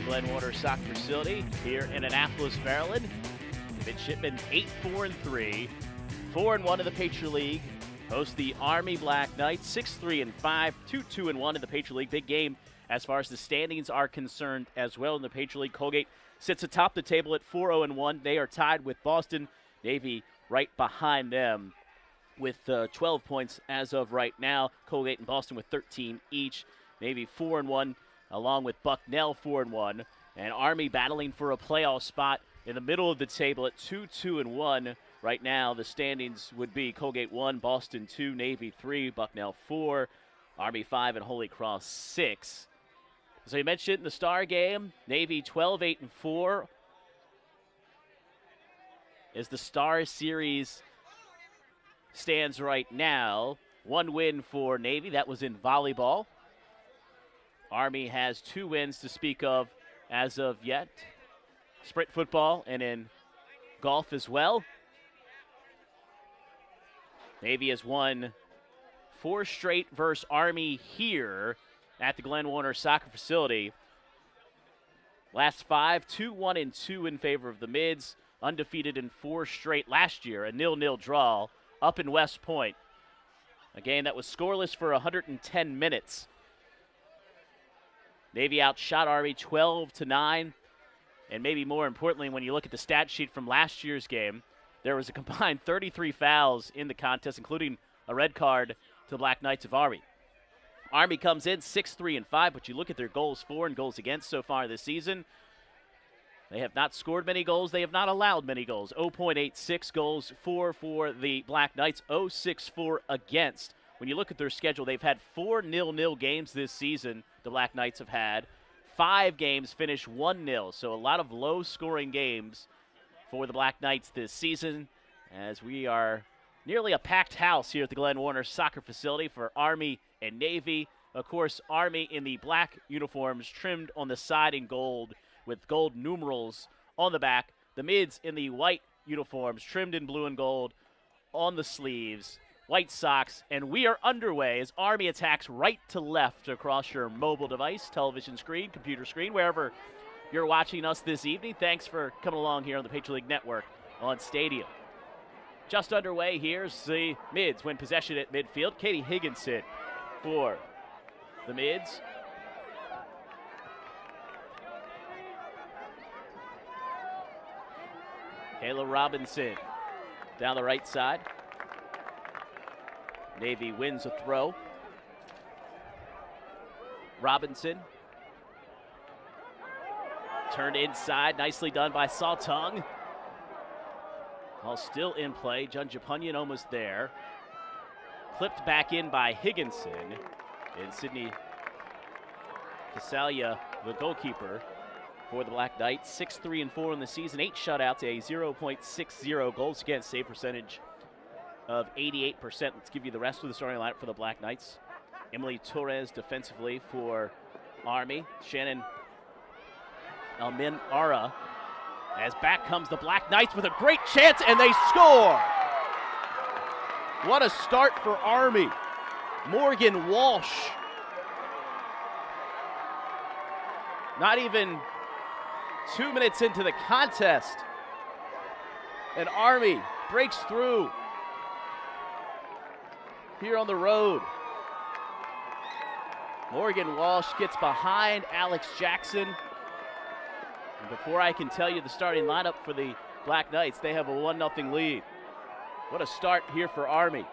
Glen Water Soccer Facility here in Annapolis, Maryland. The Midshipmen 8-4-3, 4-1 in the Patriot League. Host the Army Black Knights 6-3-5, 2-2-1 in the Patriot League. Big game as far as the standings are concerned as well in the Patriot League. Colgate sits atop the table at 4-0-1. They are tied with Boston. Navy right behind them with 12 points as of right now. Colgate and Boston with 13 each. Navy 4-1, along with Bucknell 4-1. And Army battling for a playoff spot in the middle of the table at 2-2-1. Right now, the standings would be Colgate 1, Boston 2, Navy 3, Bucknell 4, Army 5, and Holy Cross 6. So you mentioned in the Star game, Navy 12-8-4 as the Star Series stands right now. One win for Navy, that was in volleyball. Army has 2 wins to speak of as of yet. Sprint football and in golf as well. Navy has won 4 straight versus Army here at the Glen Water Soccer Facility. Last 5, 2-1-2 in favor of the Mids. Undefeated in 4 straight last year, a 0-0 draw up in West Point. A game that was scoreless for 110 minutes. Navy outshot Army 12-9. And maybe more importantly, when you look at the stat sheet from last year's game, there was a combined 33 fouls in the contest, including a red card to the Black Knights of Army. Army comes in 6-3-5, but you look at their goals for and goals against so far this season. They have not scored many goals. They have not allowed many goals. 0.86 goals for the Black Knights, 0.64 against. When you look at their schedule, they've had 4 0-0 games this season, the Black Knights have had. 5 games finished 1-0, so a lot of low-scoring games for the Black Knights this season, as we are nearly a packed house here at the Glen Water Soccer Facility for Army and Navy. Of course, Army in the black uniforms trimmed on the side in gold with gold numerals on the back. The Mids in the white uniforms trimmed in blue and gold on the sleeves. White socks, and we are underway as Army attacks right to left across your mobile device, television screen, computer screen, wherever you're watching us this evening. Thanks for coming along here on the Patriot League Network on Stadium. Just underway, here's the Mids win possession at midfield. Katie Higginson for the Mids. Kayla Robinson down the right side. Navy wins a throw. Robinson turned inside, nicely done by Saltung. Ball still in play. Junjapunyan almost there. Clipped back in by Higginson. And Sydney Casalia, the goalkeeper for the Black Knights. 6-3-4 in the season, 8 shutouts, a 0.60 goals against save percentage of 88%. Let's give you the rest of the starting lineup for the Black Knights. Emily Torres defensively for Army. Shannon Almin-Ara. As back comes the Black Knights with a great chance, and they score! What a start for Army. Morgan Walsh. Not even 2 minutes into the contest, and Army breaks through here on the road. Morgan Walsh gets behind Alex Jackson. And before I can tell you the starting lineup for the Black Knights, they have a 1-0 lead. What a start here for Army.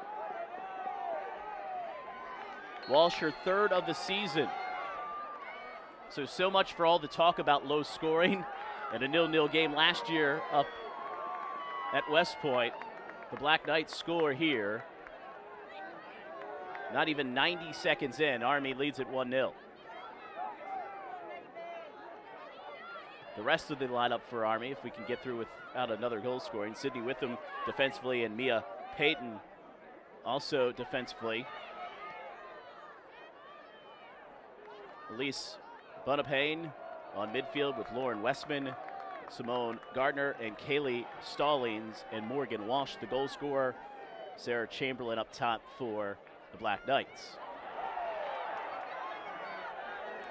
Walsh, her 3rd of the season. So much for all the talk about low scoring and a 0-0 game last year up at West Point. The Black Knights score here. Not even 90 seconds in, Army leads at 1-0. The rest of the lineup for Army, if we can get through without another goal scoring. Sydney Witham defensively and Mia Payton also defensively. Elise Bunapane on midfield with Lauren Westman, Simone Gardner, and Kaylee Stallings, and Morgan Walsh, the goal scorer. Sarah Chamberlain up top for the Black Knights.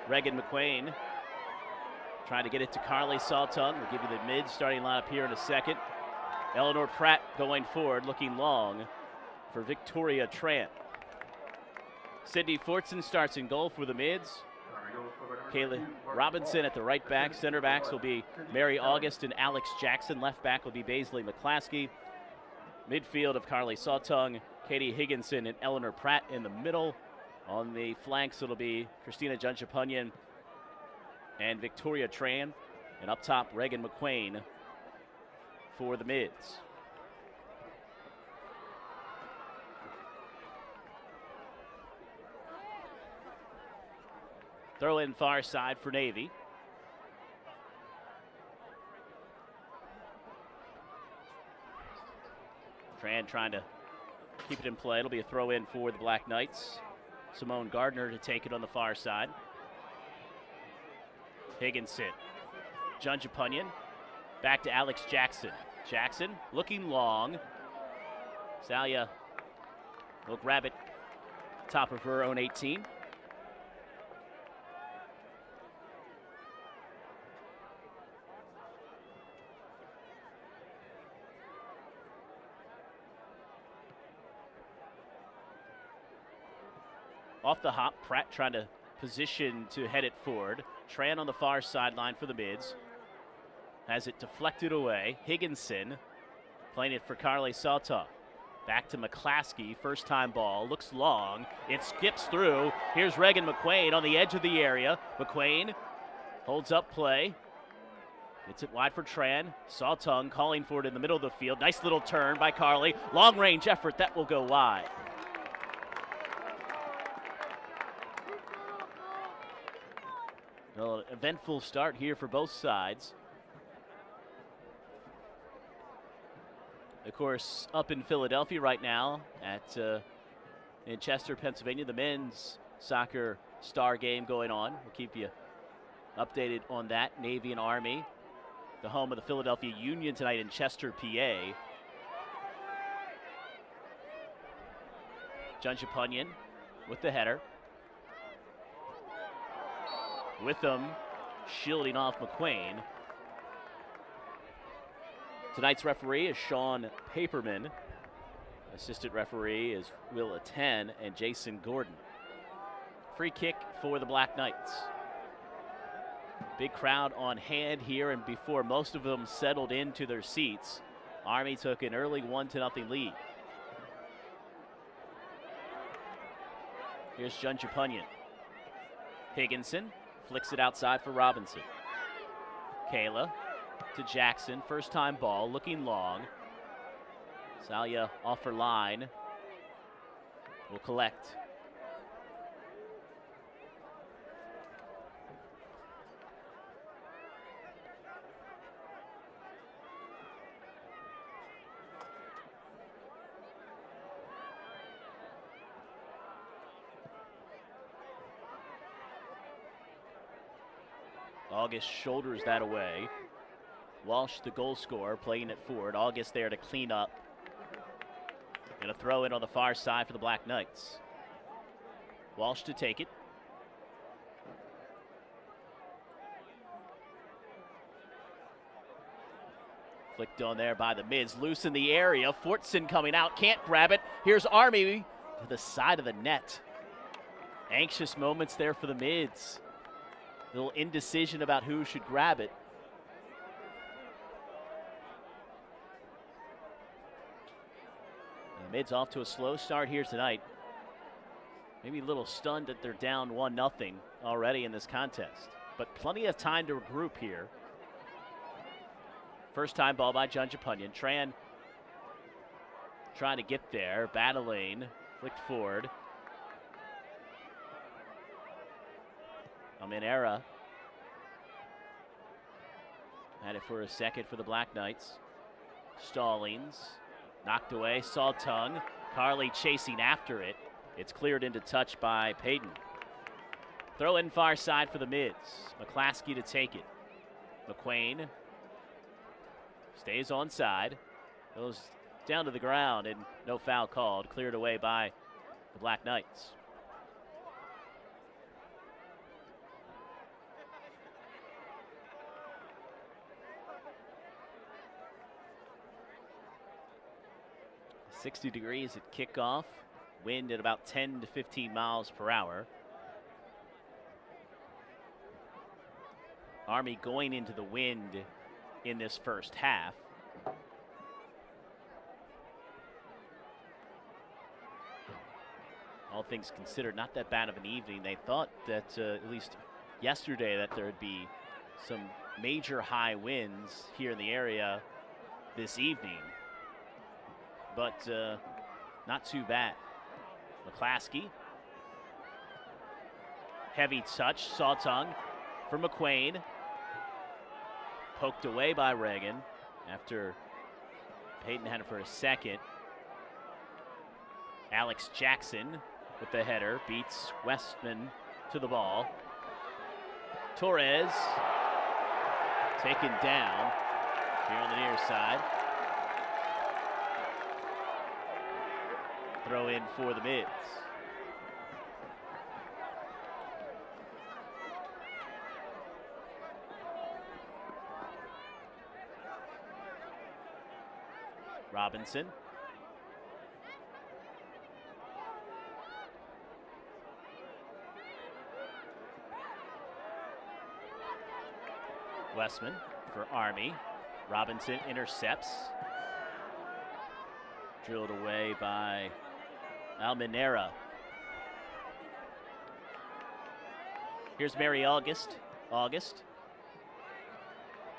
Reagan McQuain Trying to get it to Carly Saltung. We'll give you the mid starting lineup here in a second. Eleanor Pratt going forward, looking long for Victoria Tran. Sydney Fortson starts in goal for the mids. Kaylee Robinson at the right back. Center backs will be Mary August and Alex Jackson. Left back will be Baisley Mcclaskey. Midfield of Carly Saltung, Katie Higginson, and Eleanor Pratt in the middle. On the flanks, it'll be Christina Junchapunyan and Victoria Tran. And up top, Reagan McQuain for the mids. Throw in far side for Navy. Tran trying to keep it in play. It'll be a throw in for the Black Knights. Simone Gardner to take it on the far side. Higginson. Junchapunyan. Back to Alex Jackson. Jackson looking long. Salia will grab it top of her own 18. Off the hop, Pratt trying to position to head it forward. Tran on the far sideline for the mids. Has it deflected away. Higginson playing it for Carly Saltung. Back to Mcclaskey, first time ball, looks long. It skips through. Here's Reagan McQuain on the edge of the area. McQuain holds up play. Gets it wide for Tran. Saltung calling for it in the middle of the field. Nice little turn by Carly. Long range effort, that will go wide. Well, eventful start here for both sides. Of course, up in Philadelphia right now in Chester, Pennsylvania, the men's soccer star game going on. We'll keep you updated on that. Navy and Army, the home of the Philadelphia Union tonight in Chester, PA. Junchapunyan with the header. With them, shielding off McQuain. Tonight's referee is Sean Paperman. Assistant referee is Will Aten and Jason Gordon. Free kick for the Black Knights. Big crowd on hand here, and before most of them settled into their seats, Army took an early 1-0 lead. Here's Junchapunyan. Higginson flicks it outside for Robinson. Kayla to Jackson, first time ball, looking long. Salia off her line. Will collect. August shoulders that away. Walsh, the goal scorer, playing it forward. August there to clean up. Going to throw it on the far side for the Black Knights. Walsh to take it. Flicked on there by the mids. Loose in the area. Fortson coming out. Can't grab it. Here's Army to the side of the net. Anxious moments there for the mids. A little indecision about who should grab it. And the mids off to a slow start here tonight. Maybe a little stunned that they're down 1-0 already in this contest. But plenty of time to regroup here. First time ball by Junchapunyan. Tran trying to get there, battling, flicked forward. Minera had it for a second for the Black Knights. Stallings knocked away. Saltung. Carly chasing after it. It's cleared into touch by Payton. Throw in far side for the mids. Mcclaskey to take it. McQuain stays onside. Goes down to the ground and no foul called. Cleared away by the Black Knights. 60 degrees at kickoff. Wind at about 10 to 15 miles per hour. Army going into the wind in this first half. All things considered, not that bad of an evening. They thought that at least yesterday that there would be some major high winds here in the area this evening, but not too bad. Mcclaskey, heavy touch, Sawtongue for McQuain, poked away by Reagan after Peyton had it for a second. Alex Jackson with the header beats Westman to the ball. Torres taken down here on the near side. Throw in for the Mids. Robinson. Westman for Army. Robinson intercepts. Drilled away by Almenara. Here's Mary August.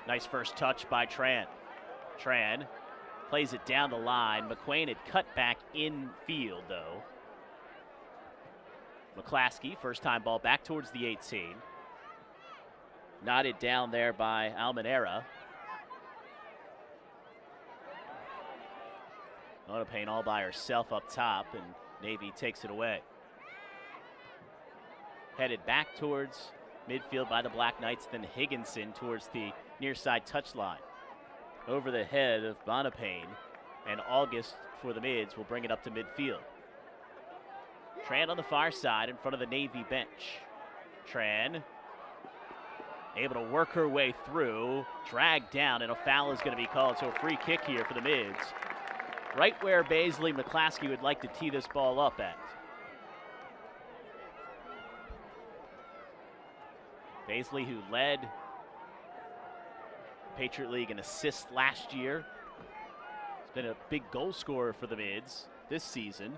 Nice first touch by Tran. Tran plays it down the line. McQuain had cut back in field, though. Mcclaskey, first time ball back towards the 18. Knotted down there by Almenara. Monopain all by herself up top, and Navy takes it away. Headed back towards midfield by the Black Knights, then Higginson towards the near side touchline. Over the head of Monopain, and August for the Mids will bring it up to midfield. Tran on the far side in front of the Navy bench. Tran able to work her way through, dragged down, and a foul is going to be called, so a free kick here for the Mids. Right where Baisley Mcclaskey would like to tee this ball up at. Baisley, who led Patriot League in assists last year, has been a big goal scorer for the Mids this season.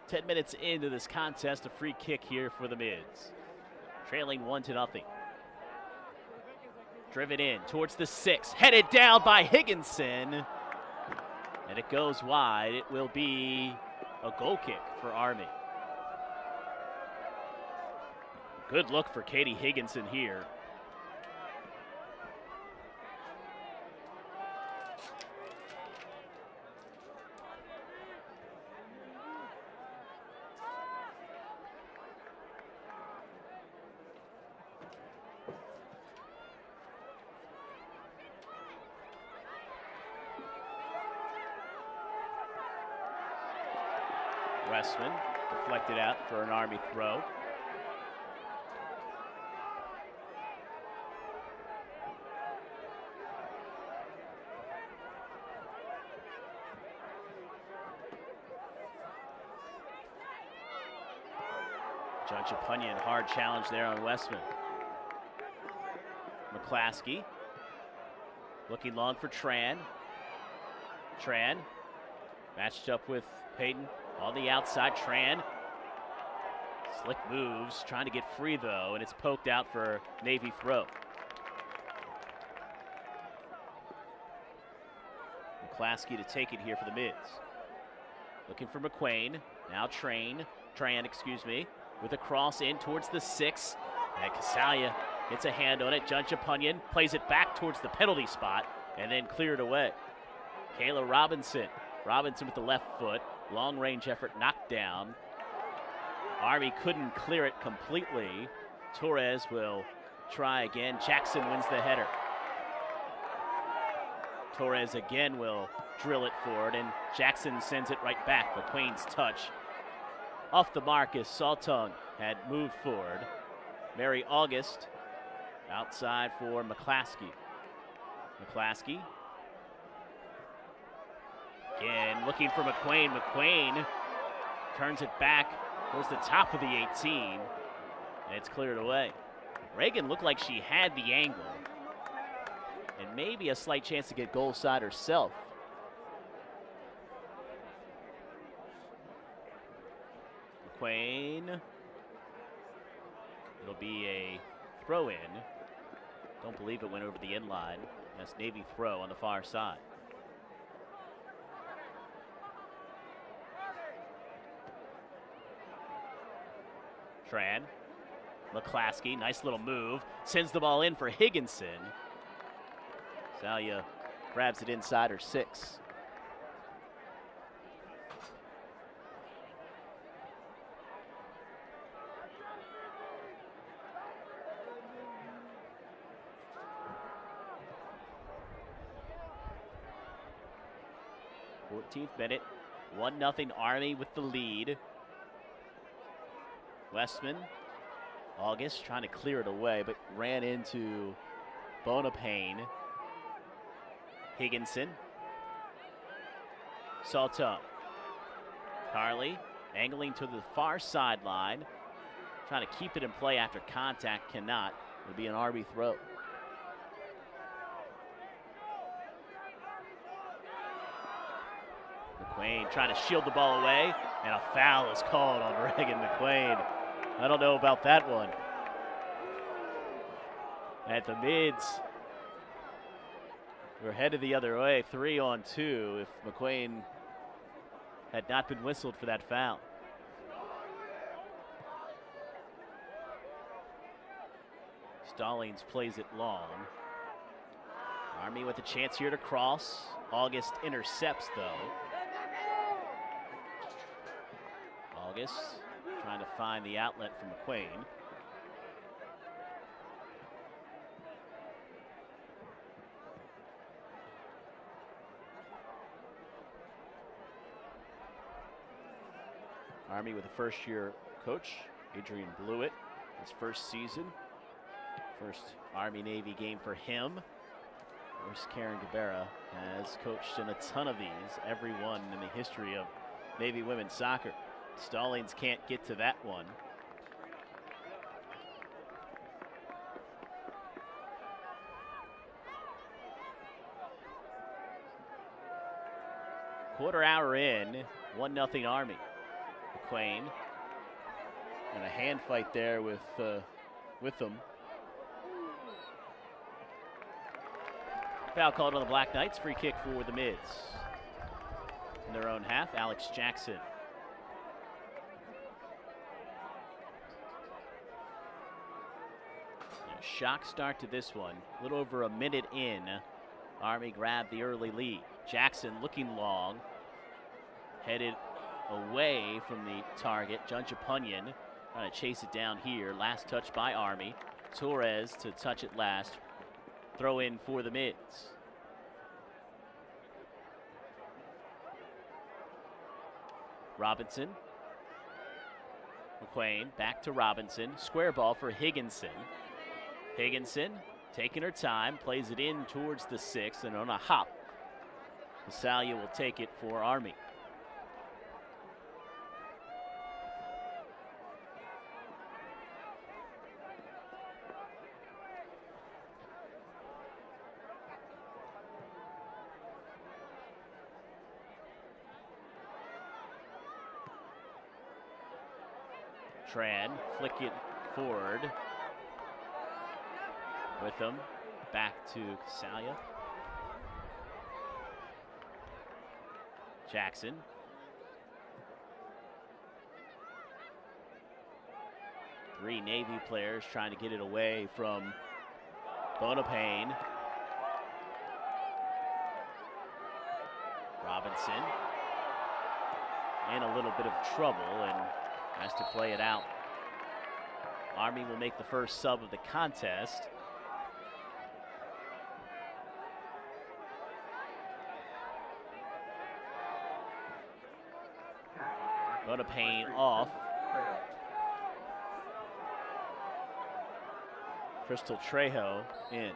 10 minutes into this contest, a free kick here for the Mids. Trailing 1-0. Driven in towards the 6, headed down by Higginson. And it goes wide. It will be a goal kick for Army. Good look for Katie Higginson here. Westman deflected out for an Army throw. Judge Apunyan, hard challenge there on Westman. Mcclaskey looking long for Tran. Tran matched up with Peyton on the outside. Tran, slick moves, trying to get free though, and it's poked out for Navy throw. Mcclaskey to take it here for the Mids. Looking for McQuain, now Tran, with a cross in towards the 6. And Casalia gets a hand on it. Judge Apunyan plays it back towards the penalty spot and then cleared away. Kayla Robinson with the left foot. Long range effort knocked down. Army couldn't clear it completely. Torres will try again. Jackson wins the header. Torres again will drill it forward, and Jackson sends it right back. McQuain's touch off the mark as Sawtongue had moved forward. Mary August outside for Mcclaskey. Mcclaskey again looking for McQuain. McQuain turns it back towards the top of the 18. And it's cleared away. Reagan looked like she had the angle. And maybe a slight chance to get goal side herself. McQuain. It'll be a throw in. Don't believe it went over the end line. That's Navy throw on the far side. Tran. Mcclaskey, nice little move. Sends the ball in for Higginson. Salia grabs it inside her 6. Minute, 1-0 Army with the lead. Westman, August trying to clear it away, but ran into Bonapane. Higginson. Salto. Carly angling to the far sideline. Trying to keep it in play after contact, cannot. It'll be an Army throw. McQuain trying to shield the ball away, and a foul is called on Reagan McQuain. I don't know about that one. At the mids, we're headed the other way, 3-on-2 if McQuain had not been whistled for that foul. Stallings plays it long. Army with a chance here to cross. August intercepts though. August trying to find the outlet for McQuain. Army with a first-year coach, Adrian Blewett, his first season. First Army-Navy game for him. Of course, Karen Gabera has coached in a ton of these, every one in the history of Navy women's soccer. Stallings can't get to that one. Quarter hour in, 1-0 Army. McQuain and a hand fight there with them. Foul called on the Black Knights. Free kick for the Mids. In their own half, Alex Jackson. Shock start to this one. A little over a minute in. Army grabbed the early lead. Jackson looking long. Headed away from the target. Junchapunyan trying to chase it down here. Last touch by Army. Torres to touch it last. Throw in for the Mids. Robinson. McQuain back to Robinson. Square ball for Higginson. Higginson taking her time, plays it in towards the 6, and on a hop, Salia will take it for Army. Tran, flick it forward. With them, back to Salia. Jackson. Three Navy players trying to get it away from Bonapane. Robinson in a little bit of trouble and has to play it out. Army will make the first sub of the contest. Bonapane off. Crystal Trejo in.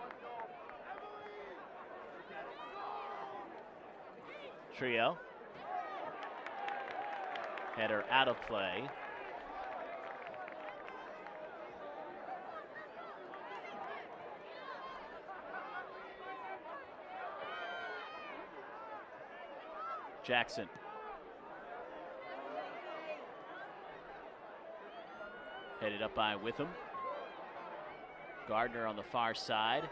Trio. Header out of play. Jackson. Headed up by Witham. Gardner on the far side.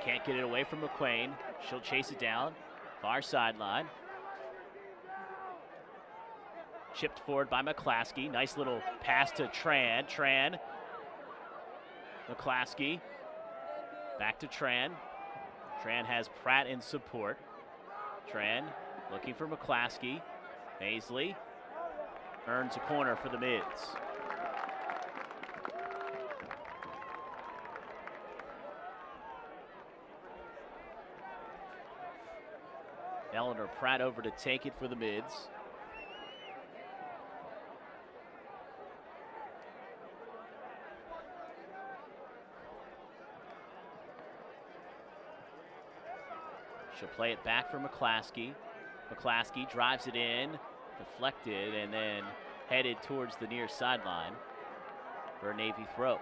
Can't get it away from McQuain. She'll chase it down. Far sideline. Chipped forward by Mcclaskey. Nice little pass to Tran. Mcclaskey. Back to Tran. Tran has Pratt in support. Tran looking for Mcclaskey. Baisley earns a corner for the Mids. Eleanor Pratt over to take it for the Mids. She'll play it back for Mcclaskey. Mcclaskey drives it in, deflected, and then headed towards the near sideline for a Navy throw.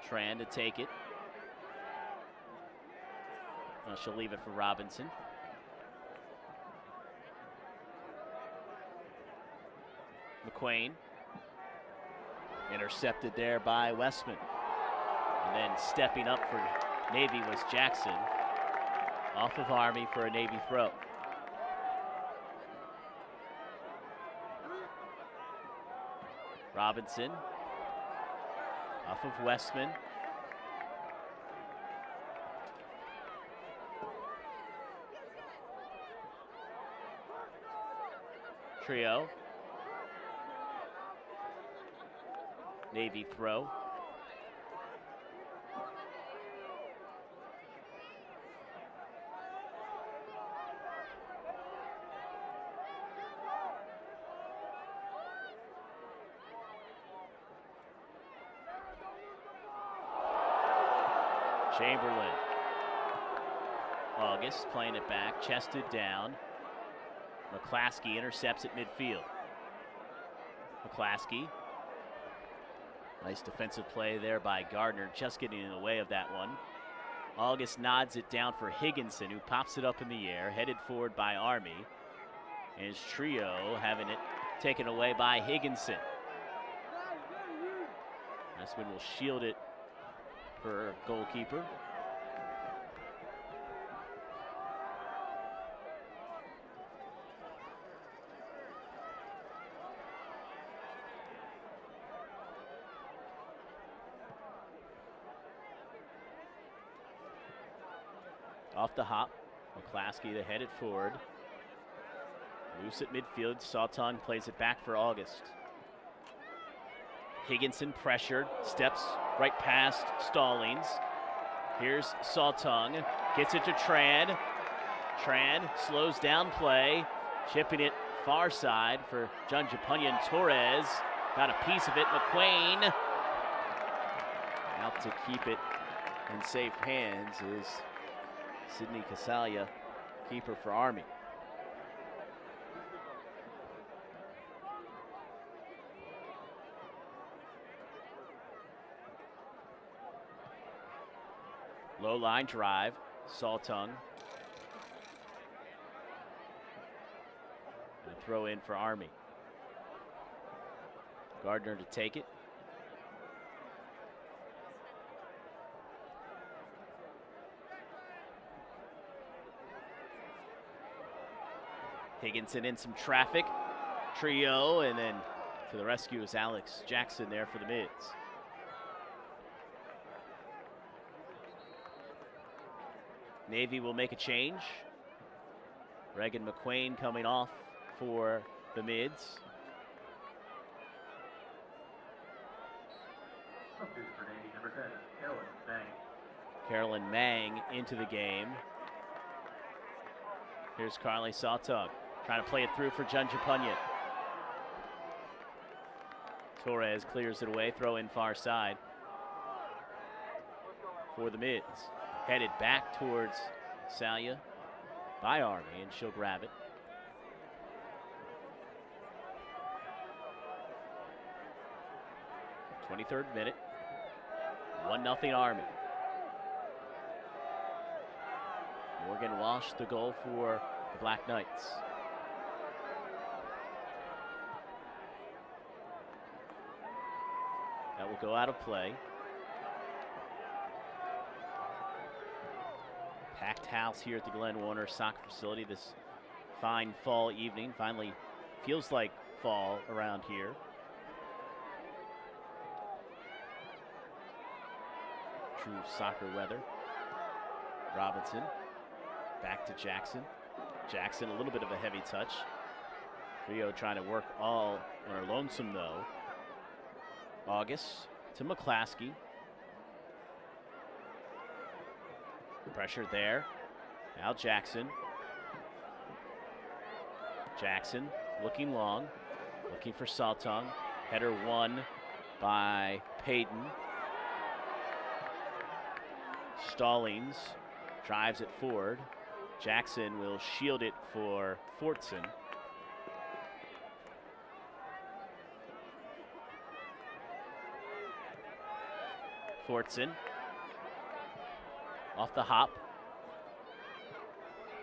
Tran to take it. Well, she'll leave it for Robinson. McQuain. Intercepted there by Westman. And then stepping up for Navy was Jackson. Off of Army for a Navy throw. Robinson. Off of Westman. Trio. Navy throw. Chamberlain. August playing it back, chested down. Mcclaskey intercepts at midfield. Mcclaskey. Nice defensive play there by Gardner, just getting in the way of that one. August nods it down for Higginson, who pops it up in the air, headed forward by Army. And his Trio having it taken away by Higginson. Westman will shield it for goalkeeper. Off the hop, Mcclaskey to head it forward. Loose at midfield, Saltong plays it back for August. Higginson pressured, steps right past Stallings. Here's Saltong, gets it to Tran. Tran slows down play, chipping it far side for Junjapunyan. Torres got a piece of it. McQuain out to keep it in safe hands is Sydney Casalia, keeper for Army. Low line drive, Saltong. And a throw in for Army. Gardner to take it. Higginson in some traffic. Trio, and then to the rescue is Alex Jackson there for the Mids. Navy will make a change. Reagan McQuain coming off for the Mids. Carolyn Mang into the game. Here's Carly Saltong trying to play it through for Junjapunyan. Torres clears it away, throw in far side for the Mids. Headed back towards Salia by Army, and she'll grab it. 23rd minute. 1-0 Army. Morgan Walsh, the goal for the Black Knights. That will go out of play. Packed house here at the Glenn Warner Soccer Facility this fine fall evening. Finally feels like fall around here. True soccer weather. Robinson back to Jackson. Jackson, a little bit of a heavy touch. Rio trying to work all on her lonesome though. August to Mcclaskey. Pressure there. Now Jackson. Jackson looking long, looking for Saltong. Header won by Payton. Stallings drives it forward. Jackson will shield it for Fortson. Fortson off the hop.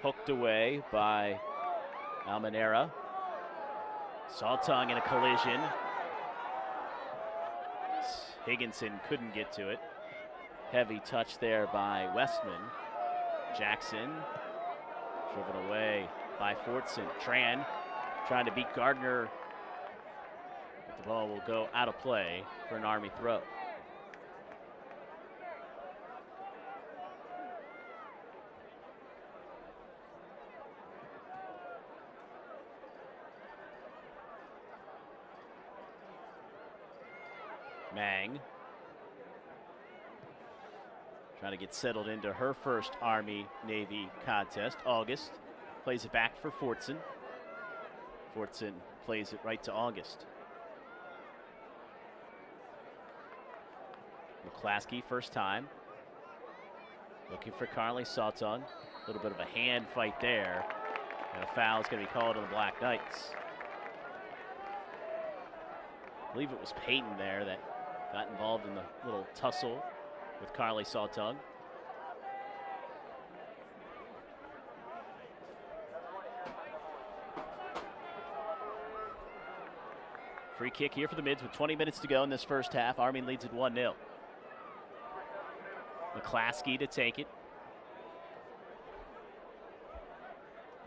Hooked away by Almenara. Saltong in a collision. Higginson couldn't get to it. Heavy touch there by Westman. Jackson driven away by Fortson. Tran trying to beat Gardner. But the ball will go out of play for an Army throw. Mang trying to get settled into her first Army-Navy contest. August plays it back for Fortson. Fortson plays it right to August. Mcclaskey, first time. Looking for Carly Saltong. A little bit of a hand fight there. And a foul is going to be called on the Black Knights. I believe it was Payton there that got involved in the little tussle with Carly Saltong. Free kick here for the Mids with 20 minutes to go in this first half. Army leads at 1-0. Mcclaskey to take it.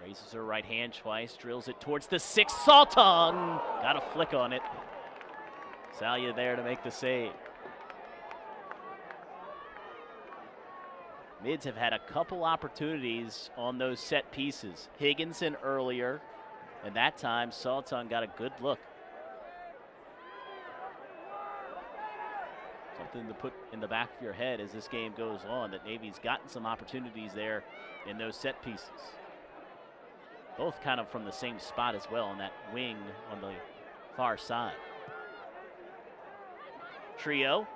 Raises her right hand twice, drills it towards the 6. Saltong got a flick on it. Salia there to make the save. Mids have had a couple opportunities on those set pieces. Higginson earlier, and that time Saltong got a good look. Something to put in the back of your head as this game goes on, that Navy's gotten some opportunities there in those set pieces. Both kind of from the same spot as well, on that wing on the far side. Trio.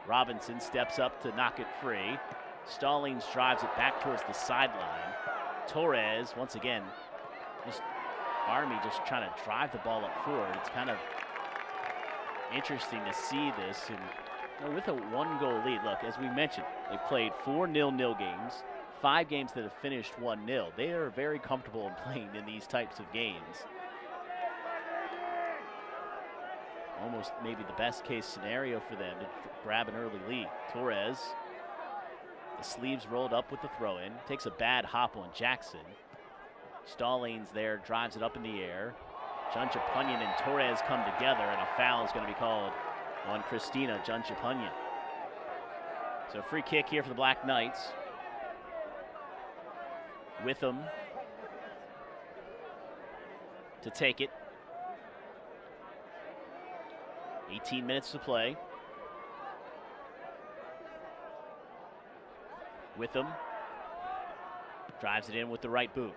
Robinson steps up to knock it free. Stallings drives it back towards the sideline. Torres, once again, just Army just trying to drive the ball up forward. It's kind of interesting to see this. And you know, with a 1-goal lead, look, as we mentioned, they've played 4 0-0 games, 5 games that have finished 1-0. They are very comfortable in playing in these types of games. Almost maybe the best case scenario for them to grab an early lead. Torres, the sleeves rolled up with the throw in, takes a bad hop on Jackson. Stallings there drives it up in the air. Junchapunyan and Torres come together, and a foul is going to be called on Christina Junchapunyan. So free kick here for the Black Knights. Witham to take it. 18 minutes to play. Witham drives it in with the right boot.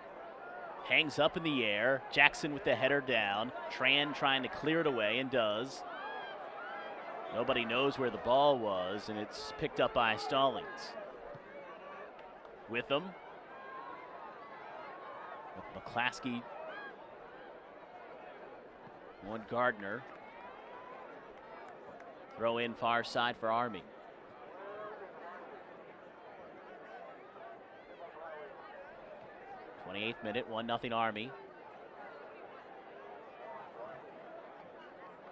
Hangs up in the air. Jackson with the header down. Tran trying to clear it away, and does. Nobody knows where the ball was, and it's picked up by Stallings. Witham. Mcclaskey on Gardner. Throw in far side for Army. '28th minute, 1-0 Army.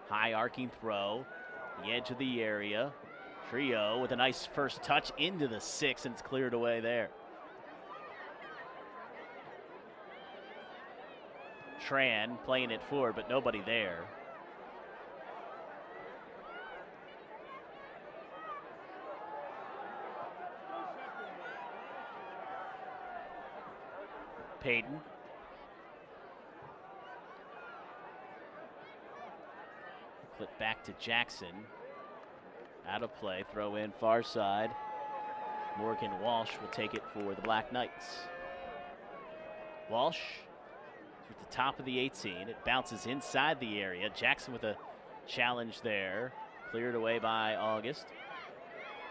High arcing throw, the edge of the area. Trio with a nice first touch into the 6, and it's cleared away there. Tran playing it forward, but nobody there. Payton. Flip back to Jackson. Out of play, throw in far side. Morgan Walsh will take it for the Black Knights. Walsh at the top of the 18. It bounces inside the area. Jackson with a challenge there. Cleared away by August.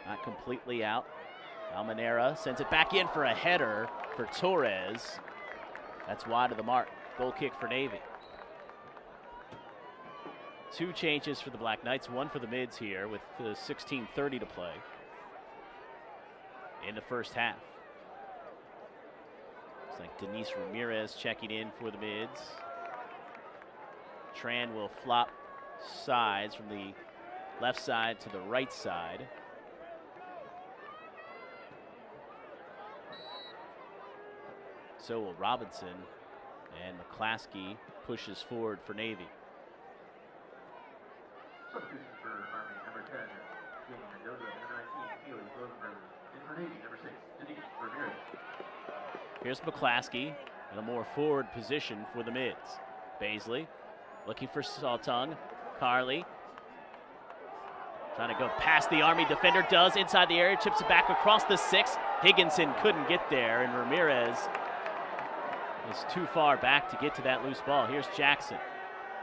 Not completely out. Almanera sends it back in for a header for Torres. That's wide of the mark. Goal kick for Navy. 2 changes for the Black Knights, 1 for the Mids here with 16:30 to play in the first half. Looks like Denise Ramirez checking in for the Mids. Tran will flop sides from the left side to the right side. So will Robinson, and Mcclaskey pushes forward for Navy. Substitution for Army, number 10, Jamie Mendoza, number 19, Felix Rosenberg, and for Navy, number 6, Denise Ramirez. Here's Mcclaskey in a more forward position for the Mids. Baisley looking for Saltung. Carly trying to go past the Army defender, does inside the area, chips it back across the 6. Higginson couldn't get there, and Ramirez is too far back to get to that loose ball. Here's Jackson.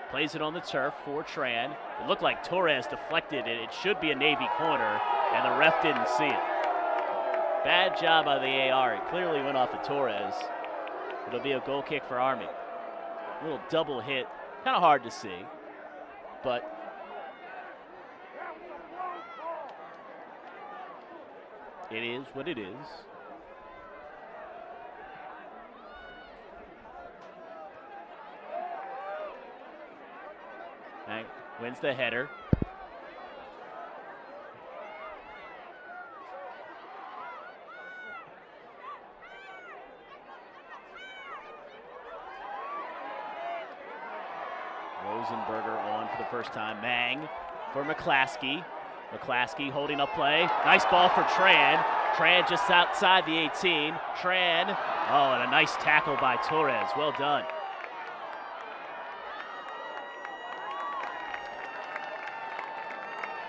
Plays it on the turf for Tran. It looked like Torres deflected it. It should be a Navy corner, and the ref didn't see it. Bad job by the AR. It clearly went off of Torres. It'll be a goal kick for Army. A little double hit. Kind of hard to see, but it is what it is. Right, wins the header. Rosenberger on for the first time. Mang for Mcclaskey. Mcclaskey holding up play. Nice ball for Tran. Tran just outside the 18. Tran. Oh, and a nice tackle by Torres. Well done.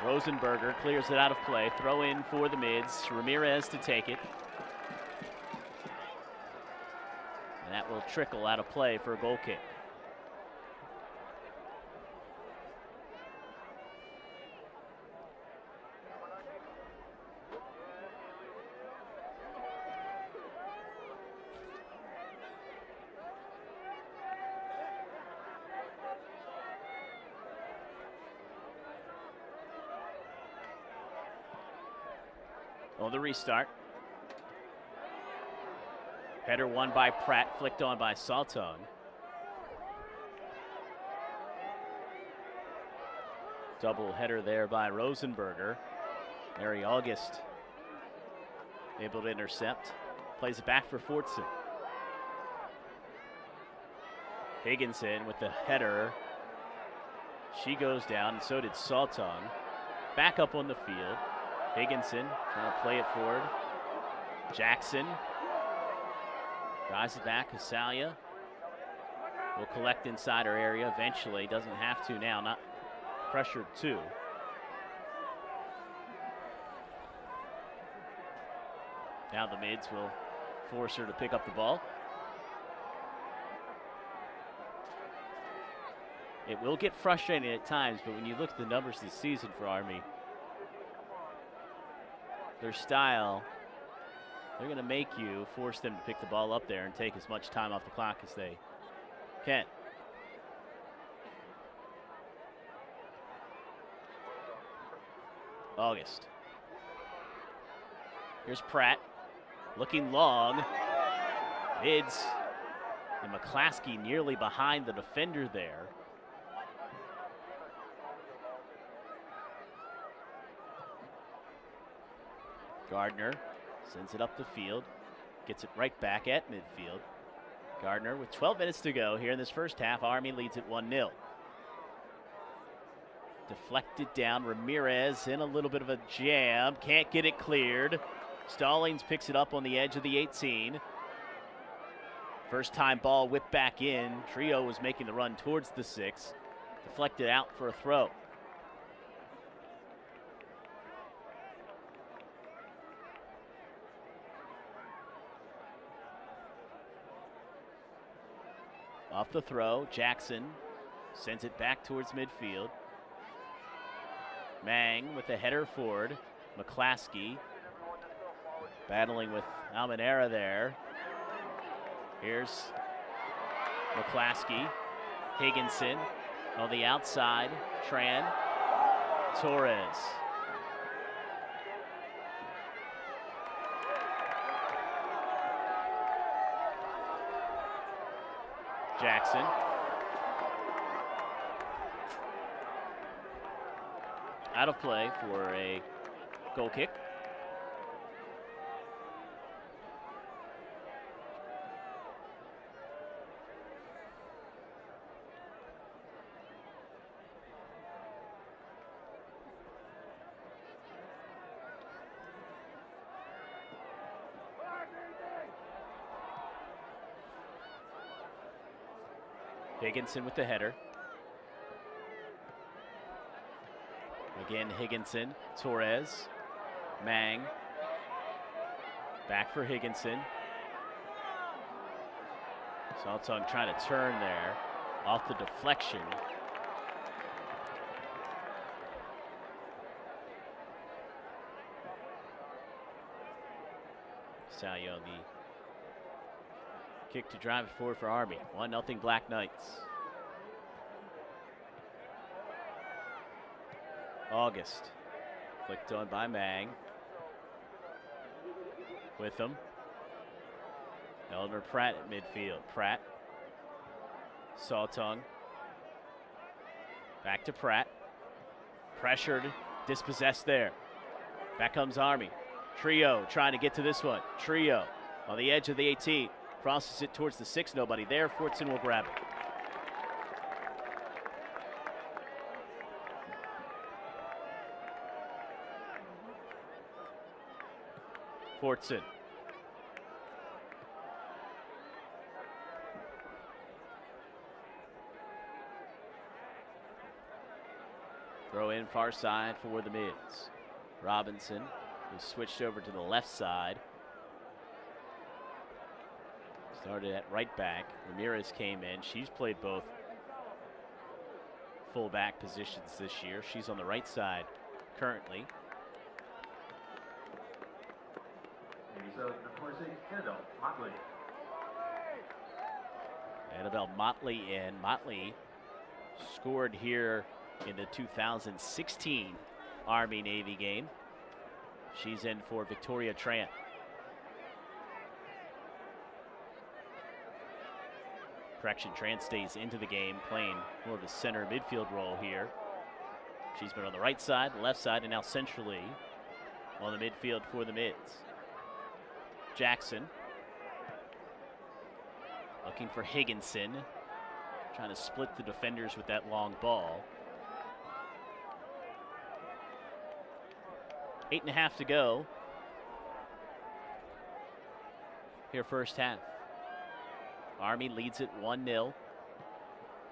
Rosenberger clears it out of play. Throw in for the Mids. Ramirez to take it. And that will trickle out of play for a goal kick. On the restart. Header won by Pratt, flicked on by Saltung. Double header there by Rosenberger. Mary August able to intercept. Plays it back for Fortson. Higginson with the header. She goes down, and so did Saltung. Back up on the field. Higginson trying to play it forward. Jackson drives it back. Casalia will collect inside her area eventually. Doesn't have to now. Not pressured too. Now the Mids will force her to pick up the ball. It will get frustrating at times, but when you look at the numbers this season for Army, their style, they're going to make you force them to pick the ball up there and take as much time off the clock as they can. August. Here's Pratt, looking long. Mids, and Mcclaskey nearly behind the defender there. Gardner sends it up the field, gets it right back at midfield. Gardner with 12 minutes to go here in this first half. Army leads it 1-0. Deflected down, Ramirez in a little bit of a jam, can't get it cleared. Stallings picks it up on the edge of the 18. First time ball whipped back in. Trio was making the run towards the 6. Deflected out for a throw. Off the throw, Jackson sends it back towards midfield. Mang with the header forward. Mcclaskey battling with Almenara there. Here's Mcclaskey. Higginson on the outside. Tran. Torres. Jackson. Out of play for a goal kick. Higginson with the header. Again, Higginson, Torres, Mang. Back for Higginson. Saltong trying to turn there off the deflection. Salio, the kick to drive it forward for Army. 1-0 Black Knights. August, flicked on by Mang. With him, Eleanor Pratt at midfield. Pratt, Saltong, back to Pratt. Pressured, dispossessed there. Back comes Army. Trio trying to get to this one. Trio on the edge of the 18. Crosses it towards the 6. Nobody there. Fortson will grab it. Fortson. Throw in far side for the Mids. Robinson was switched over to the left side. Started at right back. Ramirez came in. She's played both fullback positions this year. She's on the right side currently. So, number 6, Annabelle Motley. Annabelle Motley in. Motley scored here in the 2016 Army-Navy game. She's in for Victoria Tran. Correction, Tran stays into the game, playing more of a center midfield role here. She's been on the right side, left side, and now centrally on the midfield for the Mids. Jackson looking for Higginson, trying to split the defenders with that long ball. 8.5 to go here first half. Army leads it 1-0.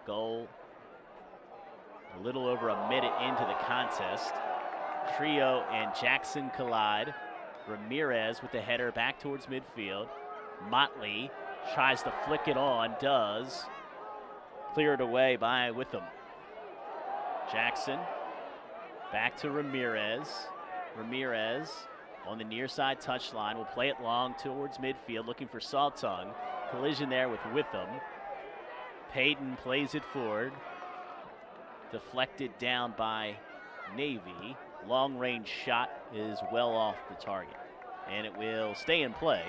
Goal a little over a minute into the contest. Trio and Jackson collide. Ramirez with the header back towards midfield. Motley tries to flick it on, does. Cleared away by Witham. Jackson back to Ramirez. Ramirez on the near side touchline will play it long towards midfield, looking for Saltong. Collision there with Witham. Payton plays it forward. Deflected down by Navy. long-range shot is well off the target. And it will stay in play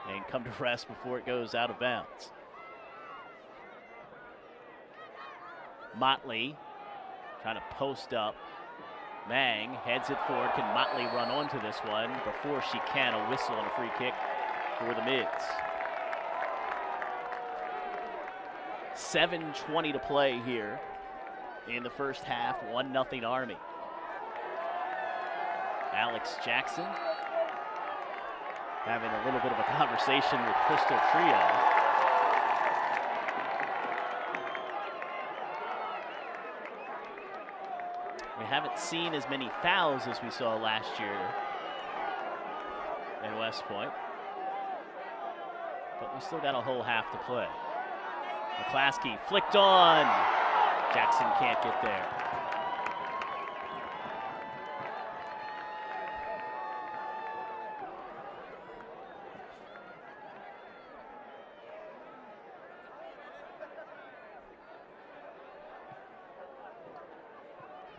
and come to rest before it goes out of bounds. Motley trying to post up. Mang heads it forward. Can Motley run onto this one? Before she can, a whistle and a free kick for the Mids. 7:20 to play here in the first half. 1-0 Army. Alex Jackson having a little bit of a conversation with Crystal Trio. We haven't seen as many fouls as we saw last year in West Point, but we still got a whole half to play. Mcclaskey flicked on. Jackson can't get there.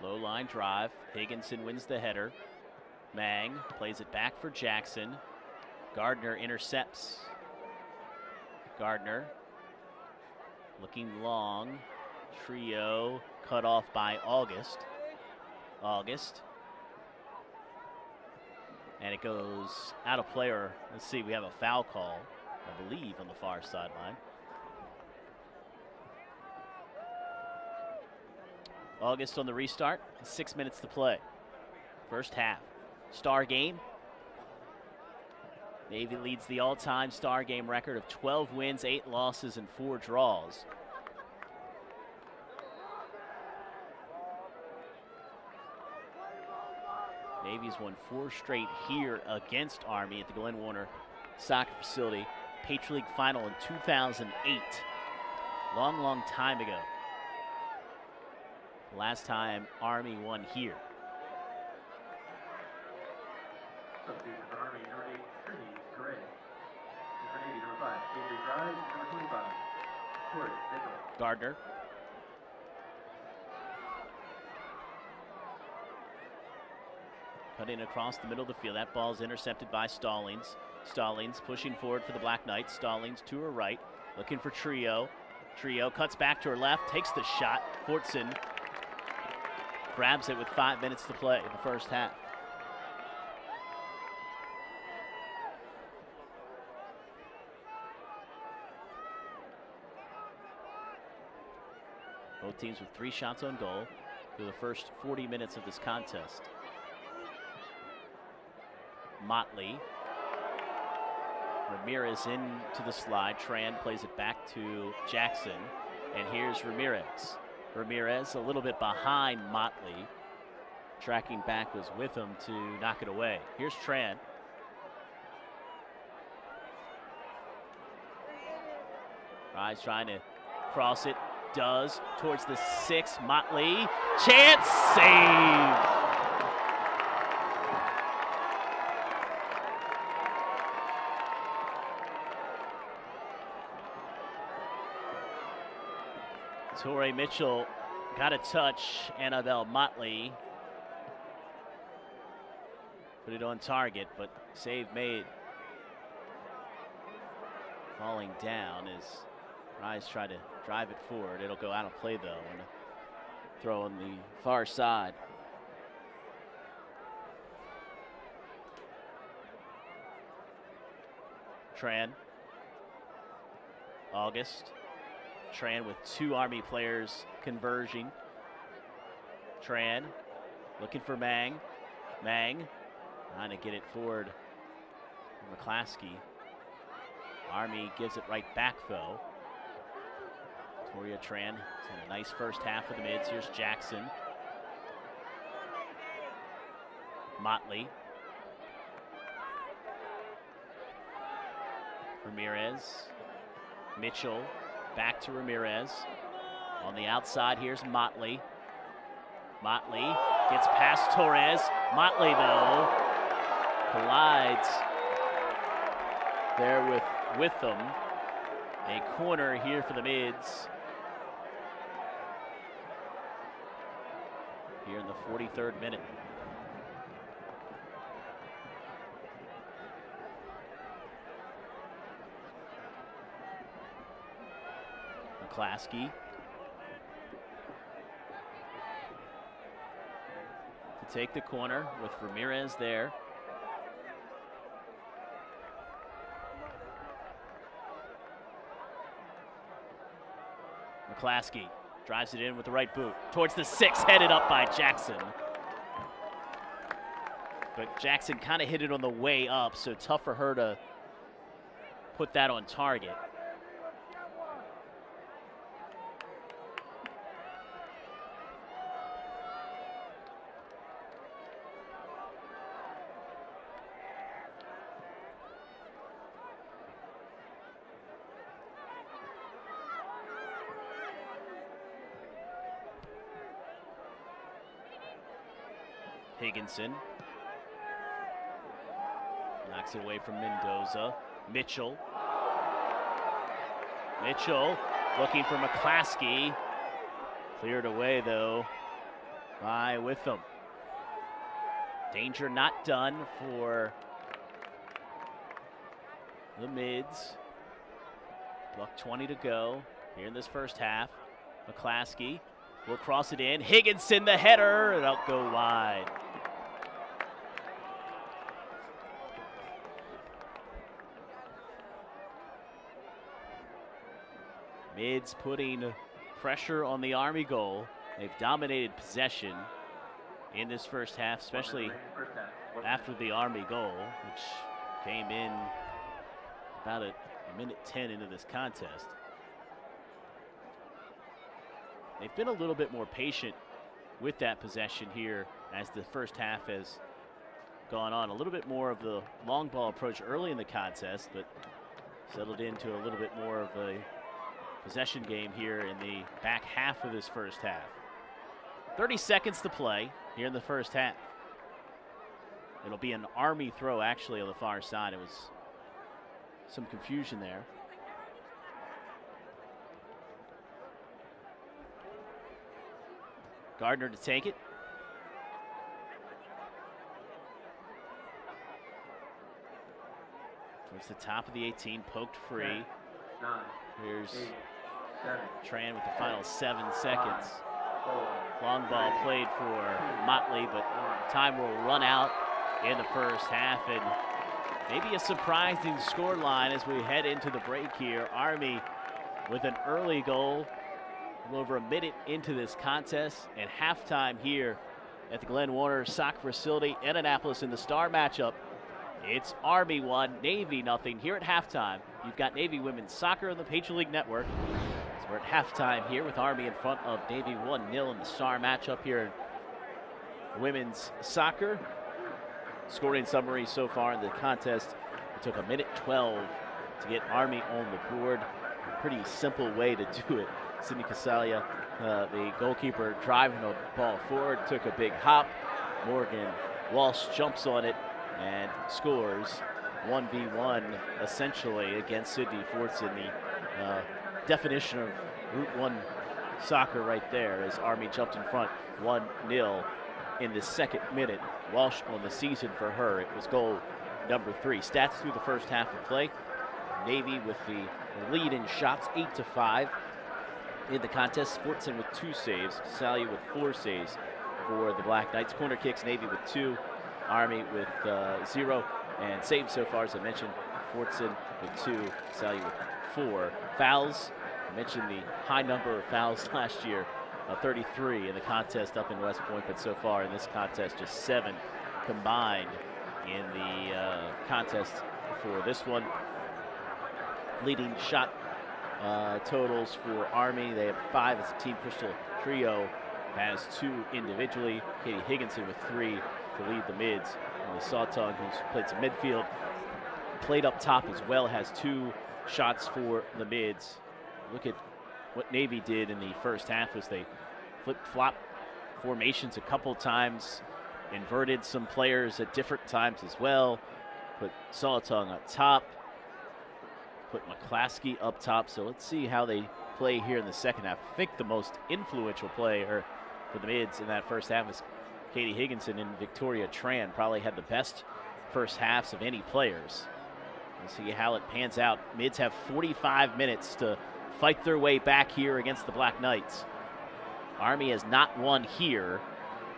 Low line drive. Higginson wins the header. Mang plays it back for Jackson. Gardner intercepts. Gardner looking long. Trio cut off by August. August. And it goes out of play, or let's see, we have a foul call, I believe, on the far sideline. August on the restart, 6 minutes to play. First half. Star game. Navy leads the all-time Star game record of 12 wins, 8 losses, and 4 draws. Navy's won 4 straight here against Army at the Glenn Warner Soccer Facility. Patriot League final in 2008. Long, long time ago. Last time Army won here. Substitution for Army, number 8, Trinity Gray. For Navy, number 5, Avery Fries, number 25, Tori Mitchell. Gardner. Cutting across the middle of the field. That ball is intercepted by Stallings. Stallings pushing forward for the Black Knights. Stallings to her right, looking for Trio. Trio cuts back to her left, takes the shot. Fortson grabs it with 5 minutes to play in the first half. Both teams with 3 shots on goal through the first 40 minutes of this contest. Motley. Ramirez into the slide. Tran plays it back to Jackson. And here's Ramirez. Ramirez a little bit behind Motley. Tracking back was with him to knock it away. Here's Tran. Rise trying to cross it. Does towards the 6. Motley. Chance save. Torrey Mitchell got a touch. Annabelle Motley put it on target, but save made. Falling down as Rise tried to drive it forward. It'll go out of play though, and throw on the far side. Tran. August. Tran with 2 Army players converging. Tran looking for Mang. Mang trying to get it forward. Mcclaskey. Army gives it right back though. Toria Tran has had a nice first half of the Mids. Here's Jackson. Motley. Ramirez. Mitchell. Back to Ramirez. On the outside, here's Motley. Motley gets past Torres. Motley, though, collides there with them. A corner here for the Mids. here in the 43rd minute. Mcclaskey to take the corner with Ramirez there. Mcclaskey drives it in with the right boot towards the 6, headed up by Jackson. But Jackson kind of hit it on the way up, so tough for her to put that on target. Higginson knocks it away from Mendoza. Mitchell looking for Mcclaskey. Cleared away though by Witham. Danger not done for the Mids. $1:20 to go here in this first half. Mcclaskey will cross it in. Higginson, the header, and it'll go wide. Mids putting pressure on the Army goal. They've dominated possession in this first half, especially after the Army goal, which came in about a minute 10 into this contest. They've been a little bit more patient with that possession here as the first half has gone on. A little bit more of the long ball approach early in the contest, but settled into a little bit more of a possession game here in the back half of this first half. 30 seconds to play here in the first half. It'll be an Army throw actually on the far side. It was some confusion there. Gardner to take it. Towards the top of the 18, poked free. Here's Tran with the final 7 seconds. Long ball played for Motley, but time will run out in the first half, and maybe a surprising score line as we head into the break here. Army with an early goal, a little over a minute into this contest, and halftime here at the Glenn Warner Soccer Facility in Annapolis in the star matchup. It's Army 1, Navy nothing. Here at halftime, you've got Navy Women's Soccer on the Patriot League Network. So we're at halftime here with Army in front of Navy 1-0 in the star matchup here in women's soccer. Scoring summary so far in the contest, it took 1:12 to get Army on the board. A pretty simple way to do it. Sydney Casalia, the goalkeeper, driving the ball forward, took a big hop. Morgan Walsh jumps on it and scores 1v1 essentially against Sydney Fortson. The definition of Route 1 soccer right there as Army jumped in front 1-0 in the second minute. Walsh on the season for her. It was goal number 3. Stats through the first half of play. Navy with the lead in shots, 8-5 in the contest. Fortson with 2 saves. Casalia with 4 saves for the Black Knights. Corner kicks, Navy with 2. Army with 0, and saves so far, as I mentioned, Fortson with 2, Sally with 4. Fouls, I mentioned the high number of fouls last year, 33 in the contest up in West Point, but so far in this contest, just 7 combined in the contest for this one. Leading shot totals for Army, they have 5 as a team. Crystal Trio has 2 individually. Katie Higginson with 3 to lead the Mids. And Sawtong, who's played some midfield, played up top as well, has 2 shots for the Mids. Look at what Navy did in the first half as they flip-flop formations a couple times, inverted some players at different times as well, put Sawtong up top, put Mcclaskey up top. So let's see how they play here in the second half. I think the most influential player for the Mids in that first half was Katie Higginson and Victoria Tran. Probably had the best first halves of any players. We'll see how it pans out. Mids have 45 minutes to fight their way back here against the Black Knights. Army has not won here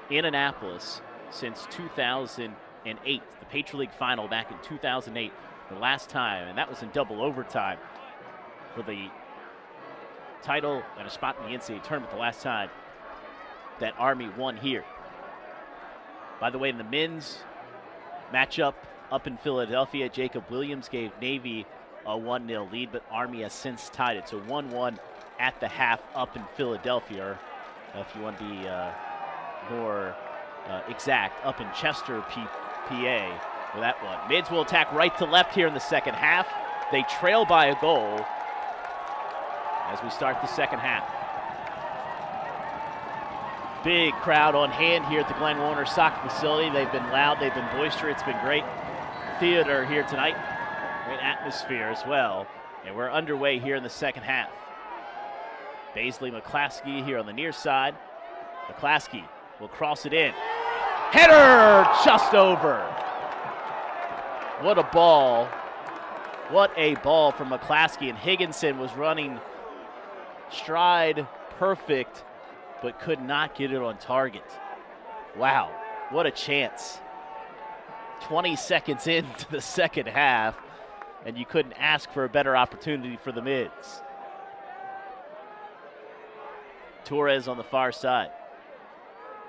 in Annapolis since 2008. The Patriot League final back in 2008, the last time, and that was in double overtime for the title and a spot in the NCAA tournament the last time that Army won here. By the way, in the men's matchup up in Philadelphia, Jacob Williams gave Navy a 1-0 lead, but Army has since tied it. So 1-1 at the half up in Philadelphia. Or, if you want to be more exact, up in Chester, PA for that one. Mids will attack right to left here in the second half. They trail by a goal as we start the second half. Big crowd on hand here at the Glenn Warner Soccer Facility. They've been loud, they've been boisterous. It's been great theater here tonight. Great atmosphere as well. And we're underway here in the second half. Baisley Mcclaskey here on the near side. Mcclaskey will cross it in. Header just over. What a ball. What a ball from Mcclaskey. And Higginson was running stride perfect, but could not get it on target. Wow, what a chance. 20 seconds into the second half, and you couldn't ask for a better opportunity for the Mids. Torres on the far side.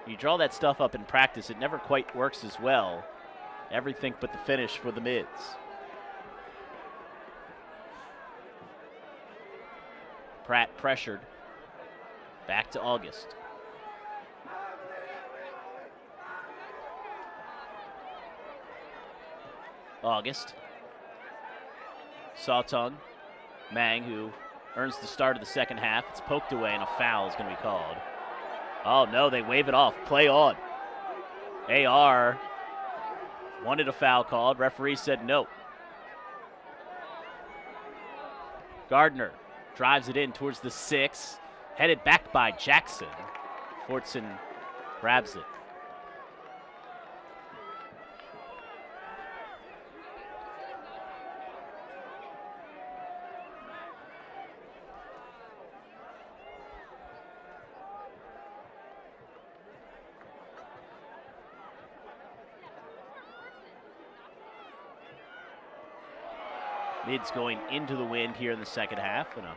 You draw that stuff up in practice, it never quite works as well. Everything but the finish for the Mids. Pratt pressured. Back to August. August. Sawtung. Mang, who earns the start of the second half. It's poked away and a foul is going to be called. Oh no, they wave it off. Play on. AR wanted a foul called. Referee said no. Gardner drives it in towards the 6. Headed back by Jackson. Fortson grabs it. Mids going into the wind here in the second half, and a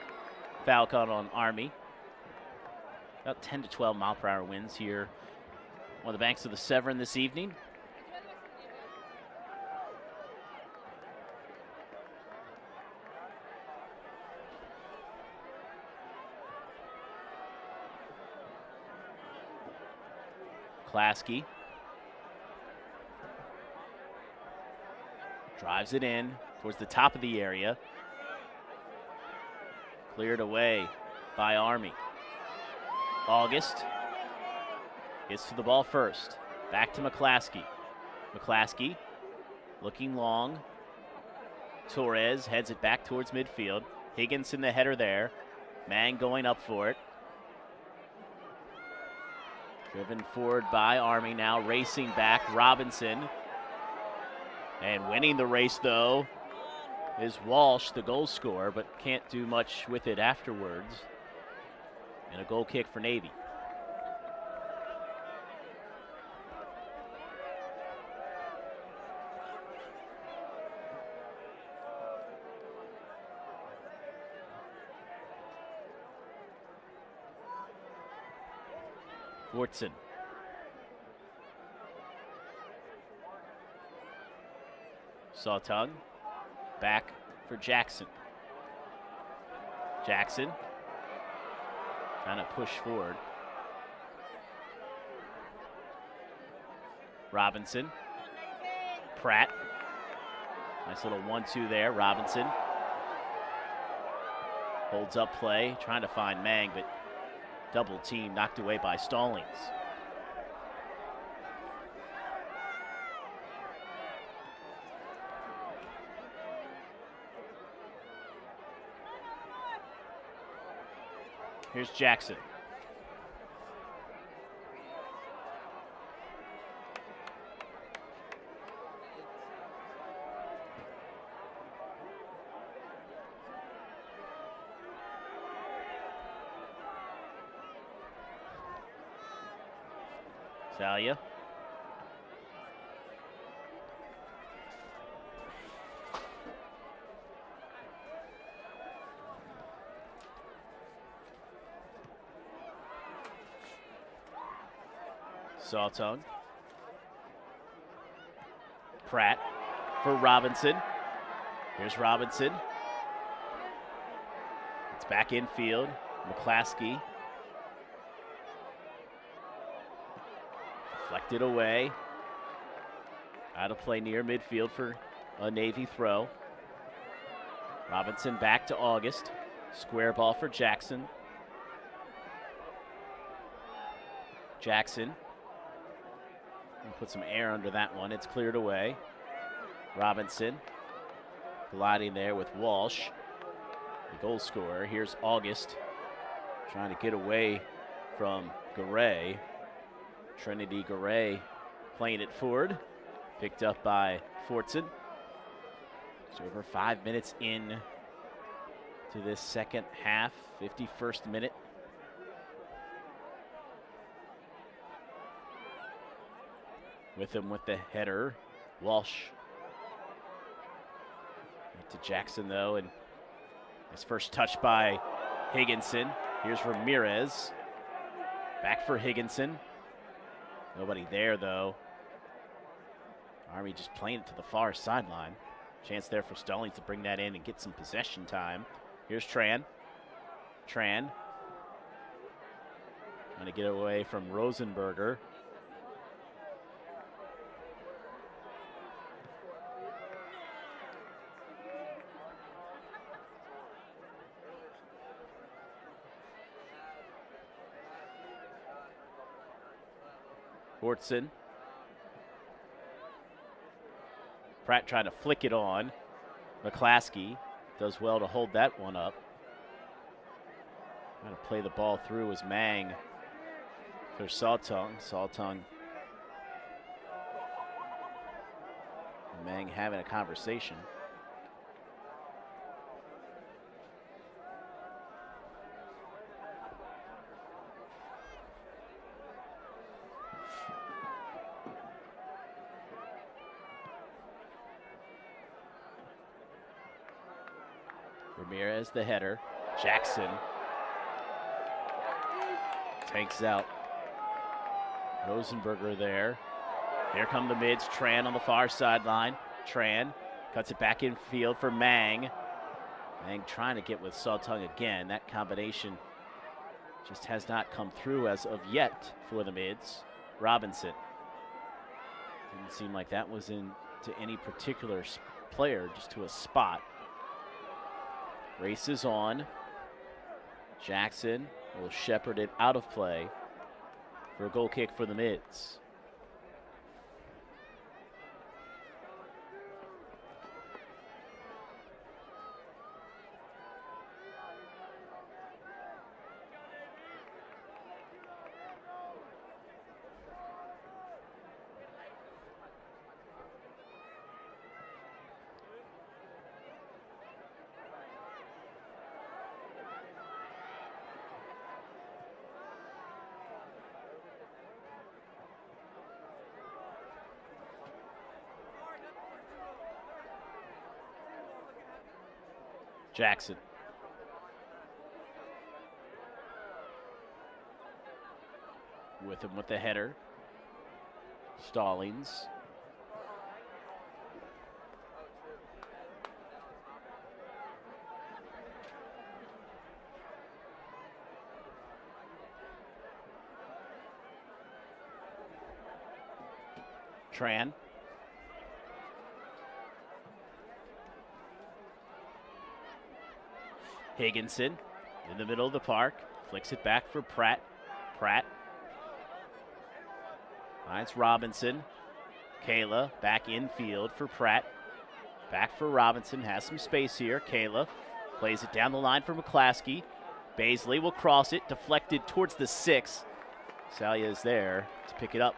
foul called on Army. About 10 to 12 mile per hour winds here on the banks of the Severn this evening. Mcclaskey drives it in towards the top of the area. Cleared away by Army. August gets to the ball first. Back to Mcclaskey. Mcclaskey looking long. Torres heads it back towards midfield. Higginson the header there. Mang going up for it. Driven forward by Army, now racing back. Robinson. And winning the race, though, is Walsh, the goal scorer, but can't do much with it afterwards. And a goal kick for Navy. Fortson. Sawtung. Back for Jackson. Jackson trying to push forward. Robinson. Pratt. Nice little 1-2 there. Robinson holds up play, trying to find Mang, but double team knocked away by Stallings. Here's Jackson. Salia. Sawtongue. Pratt for Robinson. Here's Robinson. It's back infield. Mcclaskey. Deflected away. Out of play near midfield for a Navy throw. Robinson back to August. Square ball for Jackson. Jackson. Put some air under that one. It's cleared away. Robinson gliding there with Walsh, the goal scorer. Here's August trying to get away from Garay. Trinity Garay playing it forward. Picked up by Fortson. It's over 5 minutes in to this second half, 51st minute. With him with the header, Walsh. Back to Jackson though, and his first touch by Higginson. Here's Ramirez. Back for Higginson. Nobody there though. Army just playing it to the far sideline. Chance there for Stallings to bring that in and get some possession time. Here's Tran. Tran. Trying to get away from Rosenberger. Fortson. Pratt trying to flick it on. Mcclaskey does well to hold that one up. Trying to play the ball through was Mang for Sawtongue. Sawtongue and Mang having a conversation. Ramirez, the header. Jackson takes out Rosenberger there. Here come the mids. Tran on the far sideline. Tran cuts it back in field for Mang. Mang trying to get with Sawtongue again. That combination just has not come through as of yet for the mids. Robinson. Didn't seem like that was into any particular player, just to a spot. Race is on. Jackson will shepherd it out of play for a goal kick for the mids. Jackson. With him with the header. Stallings. Tran. Higginson in the middle of the park. Flicks it back for Pratt. Pratt finds Robinson. Kayla back infield for Pratt. Back for Robinson. Has some space here. Kayla plays it down the line for Mcclaskey. Baisley will cross it. Deflected towards the 6. Salia is there to pick it up.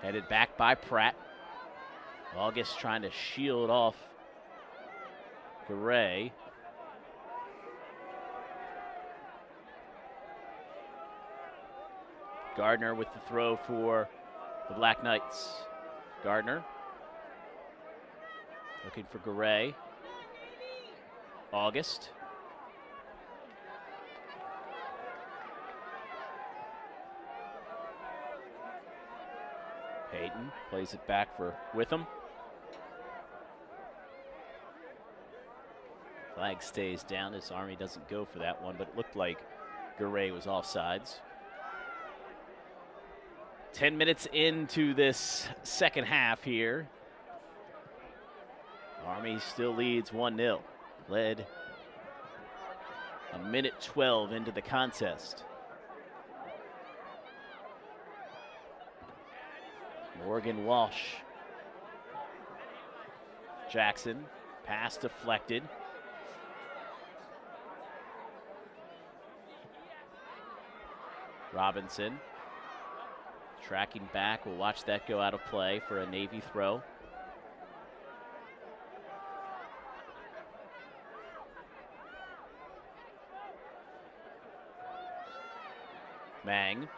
Headed back by Pratt. August trying to shield off Garay. Gardner with the throw for the Black Knights. Gardner looking for Garay. August. Payton plays it back for Witham. Flag stays down as Army doesn't go for that one, but it looked like Garay was offsides. 10 minutes into this second half here. Army still leads 1-0. Led a minute 12 into the contest. Morgan Walsh. Jackson, pass deflected. Robinson tracking back. We'll watch that go out of play for a Navy throw. Mang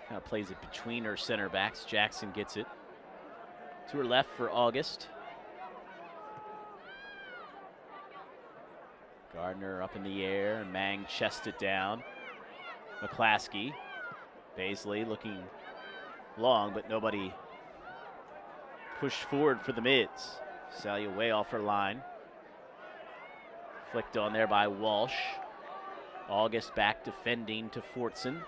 kind of plays it between her center backs. Jackson gets it to her left for August. Gardner up in the air, and Mang chests it down. Mcclaskey. Baisley looking long, but nobody pushed forward for the mids. Salia way off her line. Flicked on there by Walsh. August back defending to Fortson.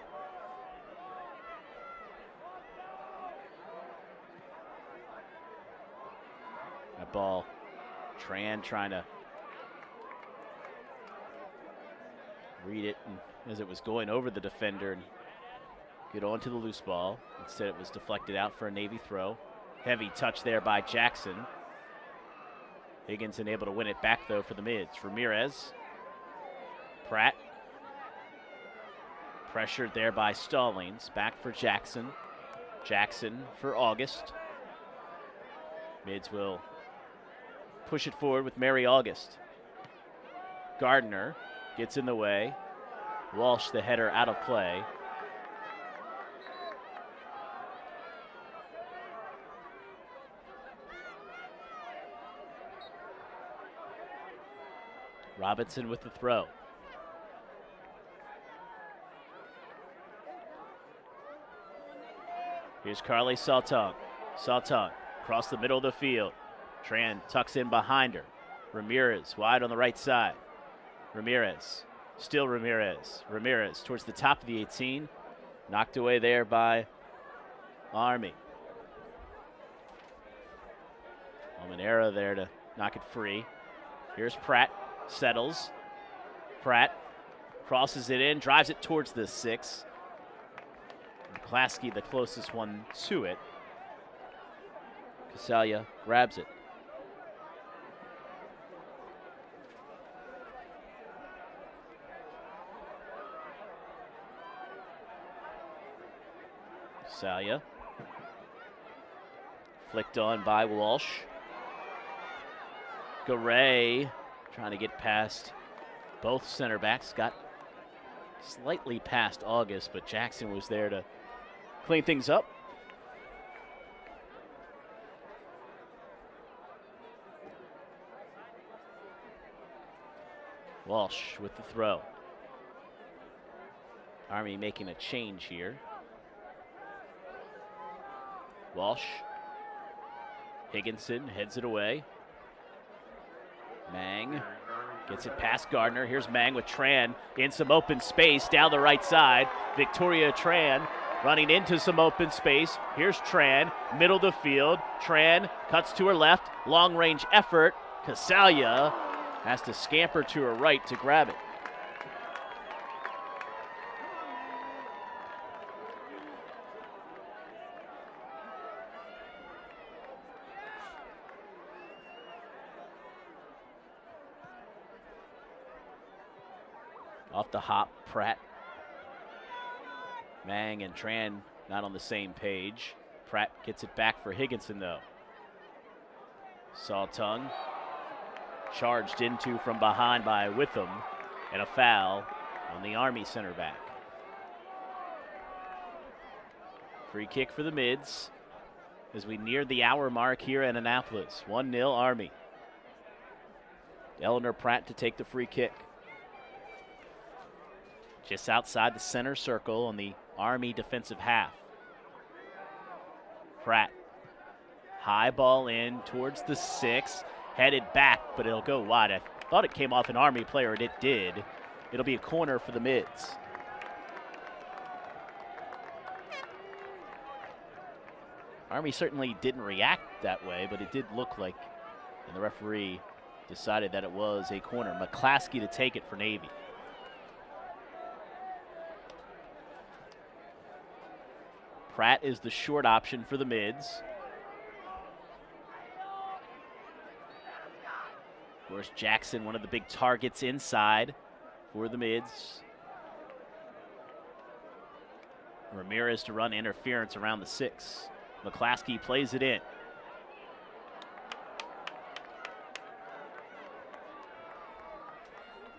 That ball, Tran trying to read it and as it was going over the defender and get onto the loose ball. Instead it was deflected out for a Navy throw. Heavy touch there by Jackson. Higginson able to win it back though for the mids. Ramirez. Pratt. Pressured there by Stallings. Back for Jackson. Jackson for August. Mids will push it forward with Mary August. Gardner gets in the way. Walsh, the header, out of play. Robinson with the throw. Here's Carly Saltong. Saltong across the middle of the field. Tran tucks in behind her. Ramirez wide on the right side. Ramirez, still Ramirez. Ramirez towards the top of the 18. Knocked away there by Army. Almenara there to knock it free. Here's Pratt, settles. Pratt crosses it in, drives it towards the 6. Mcclaskey the closest one to it. Casalia grabs it. Casalia. Flicked on by Walsh. Garay trying to get past both center backs. Got slightly past August, but Jackson was there to clean things up. Walsh with the throw. Army making a change here. Walsh. Higginson heads it away. Mang gets it past Gardner. Here's Mang with Tran in some open space down the right side. Victoria Tran running into some open space. Here's Tran, middle of the field. Tran cuts to her left. Long range effort. Casalia has to scamper to her right to grab it. Off the hop, Pratt. Mang and Tran not on the same page. Pratt gets it back for Higginson, though. Sawtongue charged into from behind by Witham, and a foul on the Army center back. Free kick for the Mids as we near the hour mark here in Annapolis. 1-0 Army. Eleanor Pratt to take the free kick. Just outside the center circle on the Army defensive half. Pratt, high ball in towards the 6, headed back, but it'll go wide. I thought it came off an Army player, and it did. It'll be a corner for the Mids. Army certainly didn't react that way, but it did look like, and the referee decided that it was a corner. Mcclaskey to take it for Navy. Pratt is the short option for the Mids. Of course, Jackson, one of the big targets inside for the Mids. Ramirez to run interference around the 6. Mcclaskey plays it in.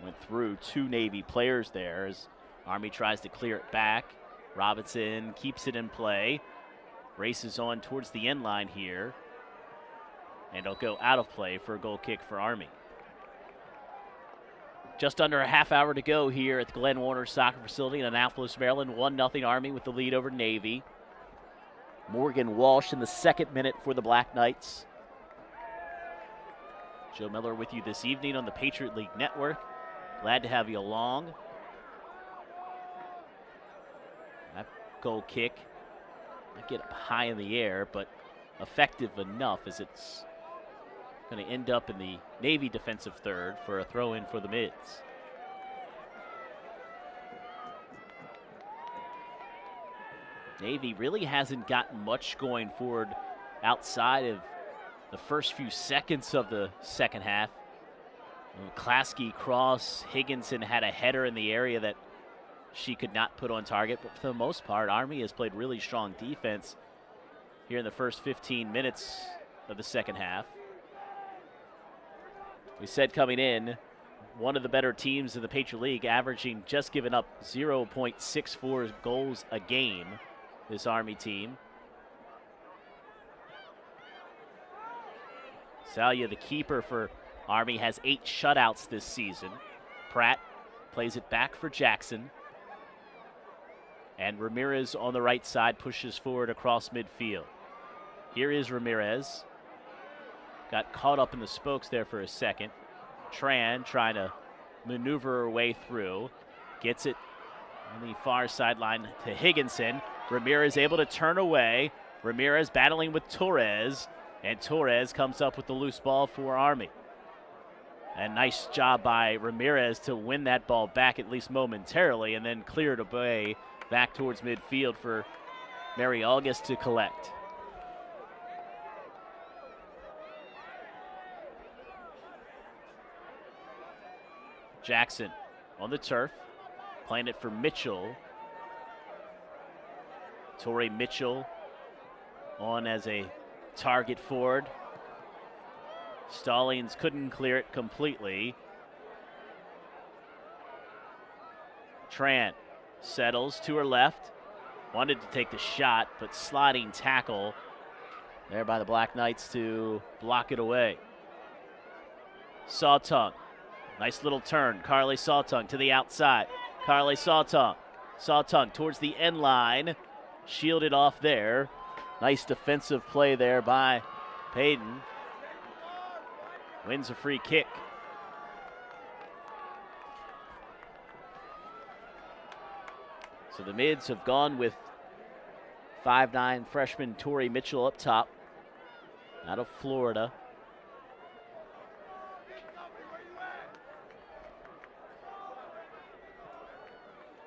Went through 2 Navy players there as Army tries to clear it back. Robinson keeps it in play. Races on towards the end line here. And it'll go out of play for a goal kick for Army. Just under a half hour to go here at the Glenn Warner Soccer Facility in Annapolis, Maryland. 1-0 Army with the lead over Navy. Morgan Walsh in the 2nd minute for the Black Knights. Joe Miller with you this evening on the Patriot League Network. Glad to have you along. That goal kick, not get up high in the air, but effective enough as it's going to end up in the Navy defensive third for a throw-in for the Mids. Navy really hasn't gotten much going forward outside of the first few seconds of the second half. Mcclaskey cross, Higginson had a header in the area that she could not put on target, but for the most part, Army has played really strong defense here in the first 15 minutes of the second half. We said coming in, one of the better teams in the Patriot League, averaging just giving up 0.64 goals a game, this Army team. Salia, the keeper for Army, has 8 shutouts this season. Pratt plays it back for Jackson. And Ramirez on the right side pushes forward across midfield. Here is Ramirez. Got caught up in the spokes there for a second. Tran trying to maneuver her way through. Gets it on the far sideline to Higginson. Ramirez able to turn away. Ramirez battling with Torres. And Torres comes up with the loose ball for Army. And nice job by Ramirez to win that ball back at least momentarily and then clear it away back towards midfield for Mary August to collect. Jackson on the turf, playing it for Mitchell. Torrey Mitchell on as a target forward. Stallings couldn't clear it completely. Tran settles to her left. Wanted to take the shot, but sliding tackle there by the Black Knights to block it away. Sawtongue. Nice little turn. Carly Sawtongue to the outside. Carly Sawtongue. Sawtongue towards the end line. Shielded off there. Nice defensive play there by Payton. Wins a free kick. So the Mids have gone with 5'9" freshman Torrey Mitchell up top, out of Florida.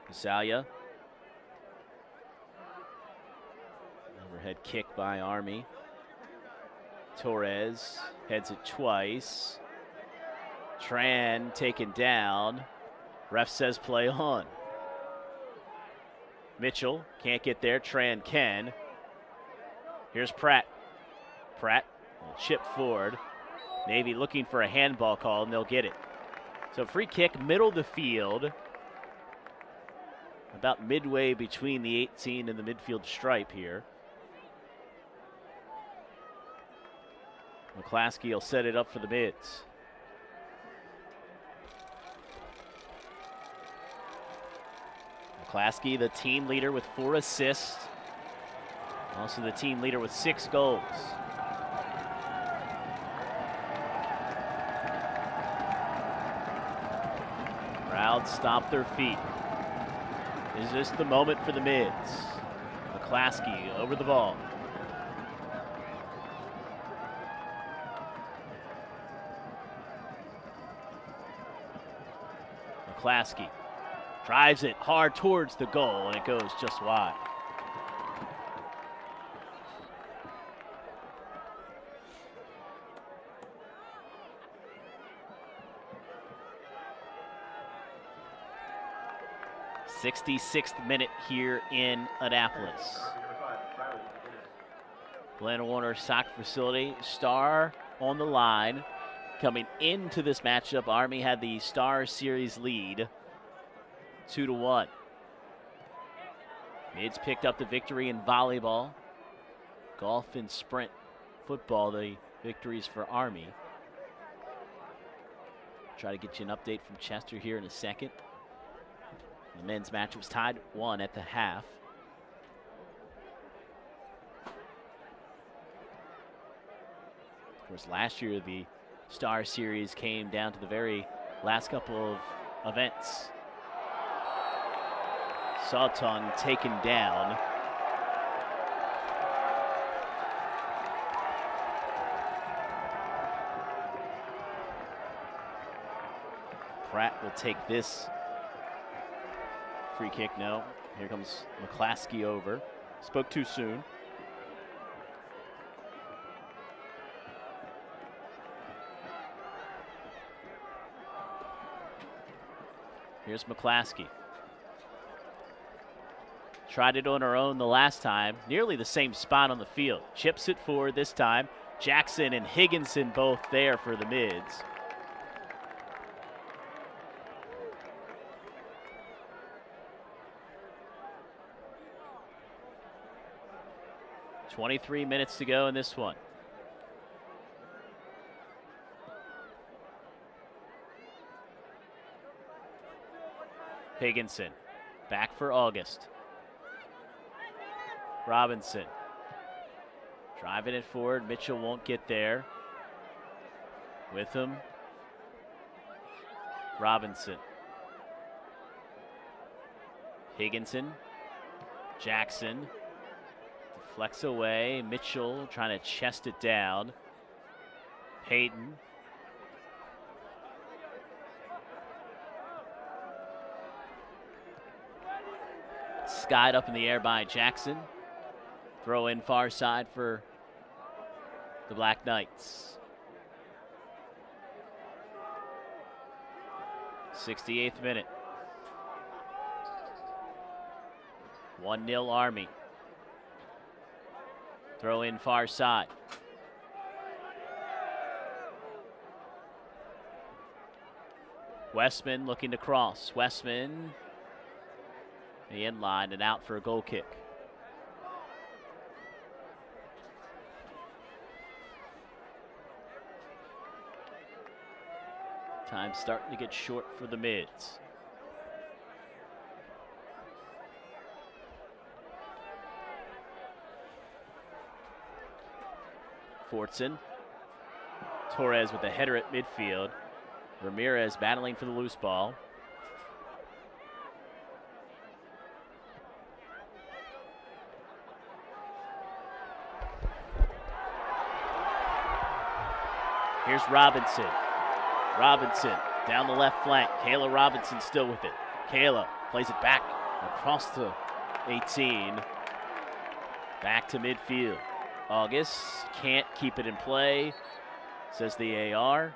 Casalia. Overhead kick by Army. Torres heads it twice. Tran taken down. Ref says play on. Mitchell can't get there. Tran can. Here's Pratt. Pratt will chip forward. Navy looking for a handball call, and they'll get it. So free kick, middle of the field. About midway between the 18 and the midfield stripe here. Mcclaskey will set it up for the mids. Mcclaskey, the team leader with 4 assists. Also the team leader with 6 goals. Crowd stop their feet. Is this the moment for the mids? Mcclaskey over the ball. Mcclaskey drives it hard towards the goal, and it goes just wide. '66th minute here in Annapolis. Glenn Warner Soccer Facility, Star on the line. Coming into this matchup, Army had the Star Series lead, 2-1. Mids picked up the victory in volleyball. Golf and sprint football, the victories for Army. Try to get you an update from Chester here in a second. The men's match was tied 1 at the half. Of course, last year the Star Series came down to the very last couple of events. Sawtongue taken down. Pratt will take this free kick. No, here comes Mcclaskey over. Spoke too soon. Here's Mcclaskey. Tried it on her own the last time. Nearly the same spot on the field. Chips it forward this time. Jackson and Higginson both there for the mids. .23 minutes to go in this one. Higginson, back for August. Robinson, driving it forward. Mitchell won't get there. With him, Robinson. Higginson, Jackson, deflects away. Mitchell trying to chest it down. Payton. Skied up in the air by Jackson. Throw in far side for the Black Knights. 68th minute. 1-0 Army. Throw in far side. Westman looking to cross. Westman, the end line and out for a goal kick. Time starting to get short for the mids. Fortson. Torres with a header at midfield. Ramirez battling for the loose ball. Here's Robinson. Robinson down the left flank. Kayla Robinson still with it. Kayla plays it back across the 18. Back to midfield. August can't keep it in play, says the AR.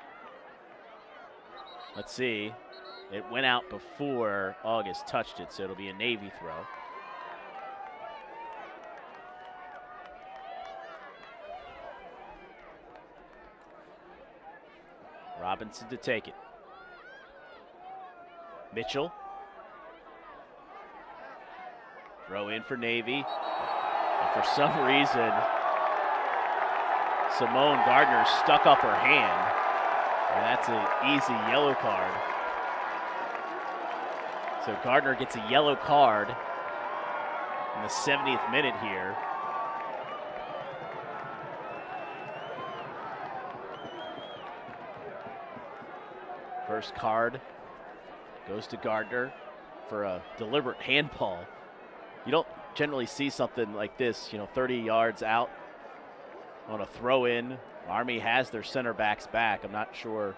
Let's see. It went out before August touched it, so it'll be a Navy throw. Robinson to take it. Mitchell. Throw in for Navy. And for some reason, Simone Gardner stuck up her hand. And that's an easy yellow card. So Gardner gets a yellow card in the 70th minute here. First card goes to Gardner for a deliberate handball. You don't generally see something like this, 30 yards out on a throw-in. Army has their center backs back. I'm not sure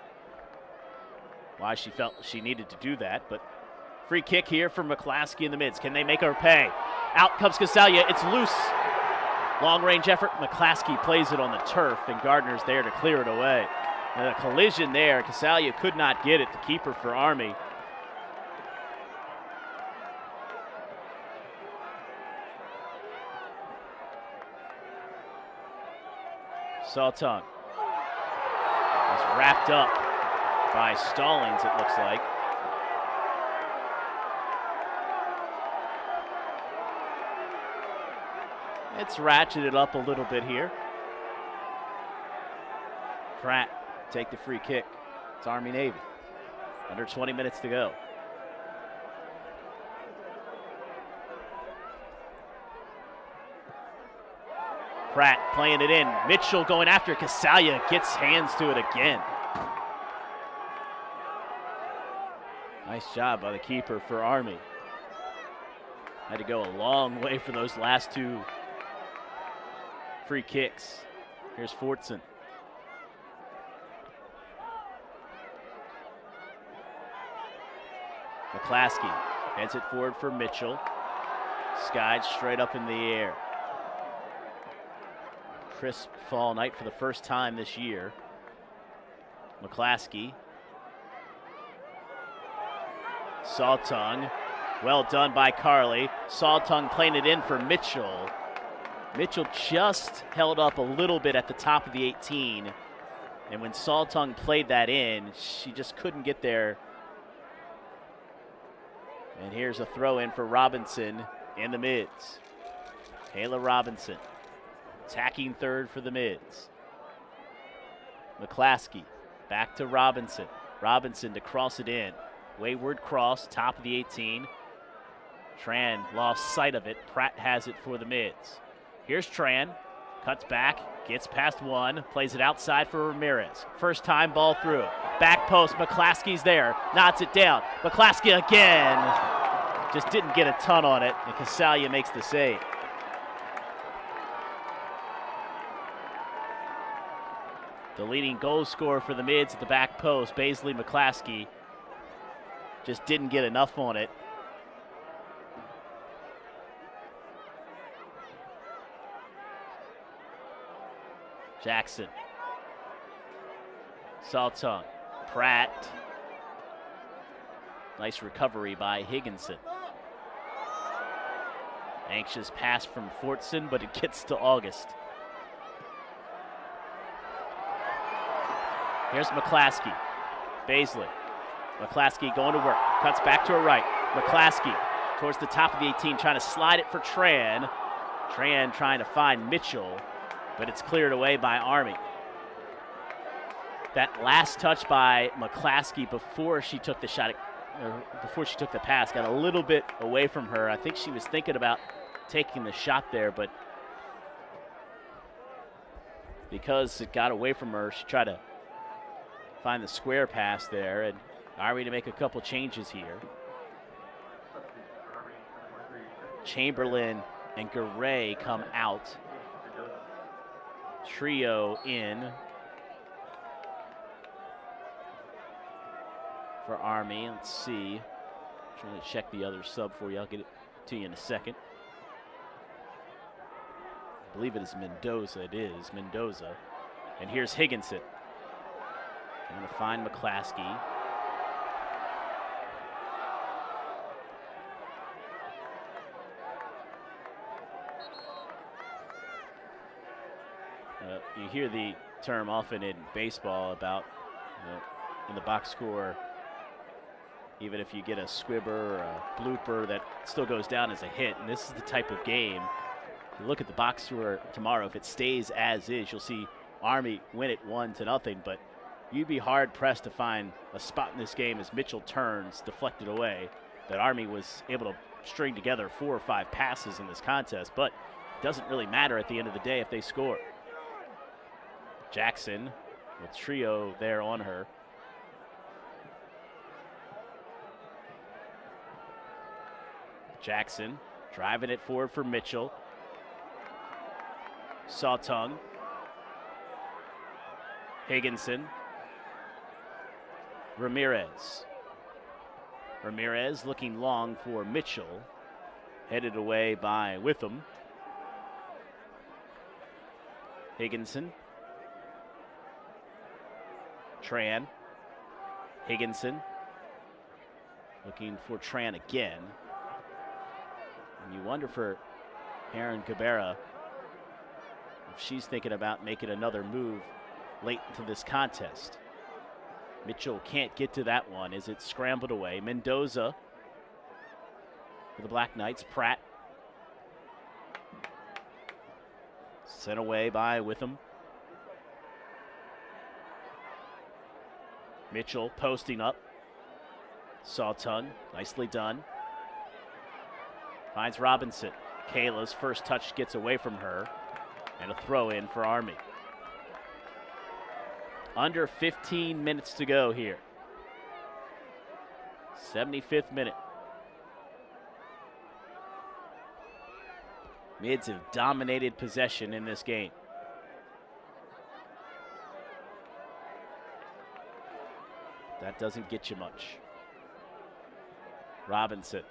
why she felt she needed to do that, but free kick here for Mcclaskey in the mids. Can they make her pay? Out comes Casalia. It's loose. Long-range effort. Mcclaskey plays it on the turf, and Gardner's there to clear it away. And a collision there. Casalia could not get it. The keeper for Army. Saltung is wrapped up by Stallings, it looks like. It's ratcheted up a little bit here. Pratt take the free kick. It's Army-Navy. Under 20 minutes to go. Pratt playing it in. Mitchell going after. Casalia gets hands to it again. Nice job by the keeper for Army. Had to go a long way for those last two free kicks. Here's Fortson. Mcclaskey heads it forward for Mitchell. Skied straight up in the air. Crisp fall night for the first time this year. Mcclaskey. Saltung. Well done by Carly. Saltung playing it in for Mitchell. Mitchell just held up a little bit at the top of the 18. And when Saltung played that in, she just couldn't get there. And here's a throw in for Robinson in the mids. Kayla Robinson attacking third for the mids. Mcclaskey back to Robinson. Robinson to cross it in. Wayward cross, top of the 18. Tran lost sight of it. Pratt has it for the mids. Here's Tran, cuts back, gets past one, plays it outside for Ramirez. First time ball through. Back post, Mcclaskey's there, nods it down. Mcclaskey again. Just didn't get a ton on it, and Casalia makes the save. The leading goal scorer for the mids at the back post, Baisley Mcclaskey, just didn't get enough on it. Jackson. Saltung. Pratt. Nice recovery by Higginson. Anxious pass from Fortson, but it gets to August. Here's Mcclaskey. Baisley. Mcclaskey going to work. Cuts back to her right. Mcclaskey towards the top of the 18, trying to slide it for Tran. Tran trying to find Mitchell, but it's cleared away by Army. That last touch by Mcclaskey before she took the shot, or before she took the pass, got a little bit away from her. I think she was thinking about taking the shot there, but because it got away from her, she tried to find the square pass there, and Army to make a couple changes here. Chamberlain and Garay come out. Trio in for Army. Let's see. Trying to check the other sub for you. I'll get it to you in a second. I believe it is Mendoza. It is Mendoza. And here's Higginson. Trying to find Mcclaskey. You hear the term often in baseball about You know, in the box score, even if you get a squibber or a blooper, that still goes down as a hit. And this is the type of game, you look at the box score tomorrow, if it stays as is, you'll see Army win it 1-0, but you'd be hard-pressed to find a spot in this game as Mitchell turns, deflected away, that Army was able to string together 4 or 5 passes in this contest, but it doesn't really matter at the end of the day if they score. Jackson with Trio there on her. Jackson driving it forward for Mitchell. Sawtung. Higginson. Ramirez. Ramirez looking long for Mitchell. Headed away by Witham. Higginson. Tran. Higginson. Looking for Tran again. And you wonder for Aaron Cabrera if she's thinking about making another move late into this contest. Mitchell can't get to that one as it's scrambled away. Mendoza for the Black Knights. Pratt sent away by Witham. Mitchell posting up. Sawtung, nicely done. Finds Robinson. Kayla's first touch gets away from her. And a throw in for Army. Under 15 minutes to go here. 75th minute. Mids have dominated possession in this game. That doesn't get you much. Robinson.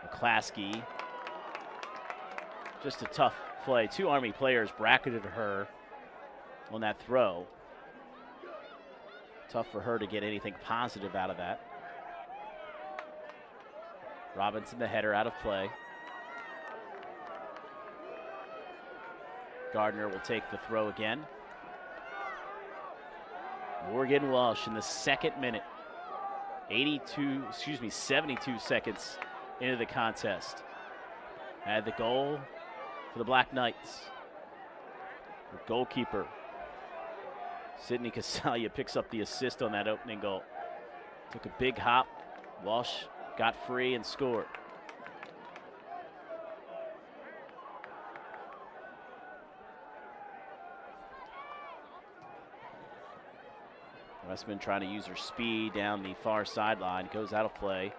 Mcclaskey. Just a tough play. 2 Army players bracketed her on that throw. Tough for her to get anything positive out of that. Robinson, the header, out of play. Gardner will take the throw again. Morgan Walsh in the 2nd minute. 72 seconds into the contest. Had the goal for the Black Knights. The goalkeeper, Sydney Casalia, picks up the assist on that opening goal. Took a big hop. Walsh got free and scored. Westman trying to use her speed down the far sideline. Goes out of play.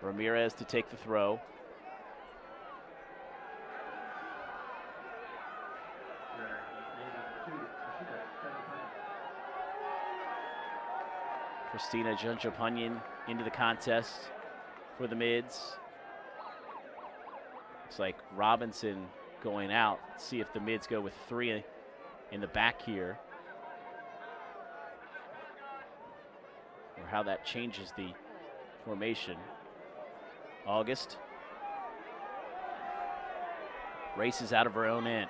Ramirez to take the throw. Christina Junjapunyan into the contest for the Mids. Looks like Robinson going out. Let's see if the Mids go with 3 in the back here, or how that changes the formation. August races out of her own end.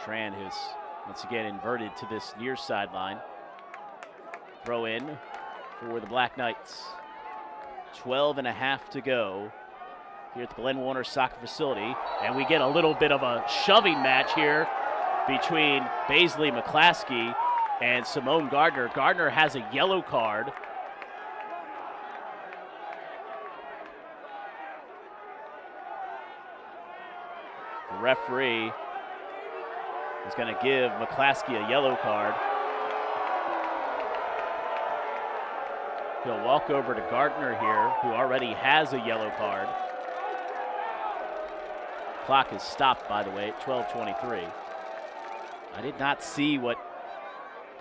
Tran has once again inverted to this near sideline. Throw in for the Black Knights. 12.5 to go here at the Glenn Warner Soccer Facility. And we get a little bit of a shoving match here between Baisley Mcclaskey and Simone Gardner. Gardner has a yellow card. The referee is going to give Mcclaskey a yellow card. He'll walk over to Gardner here, who already has a yellow card. Clock is stopped, by the way, at 12:23. I did not see what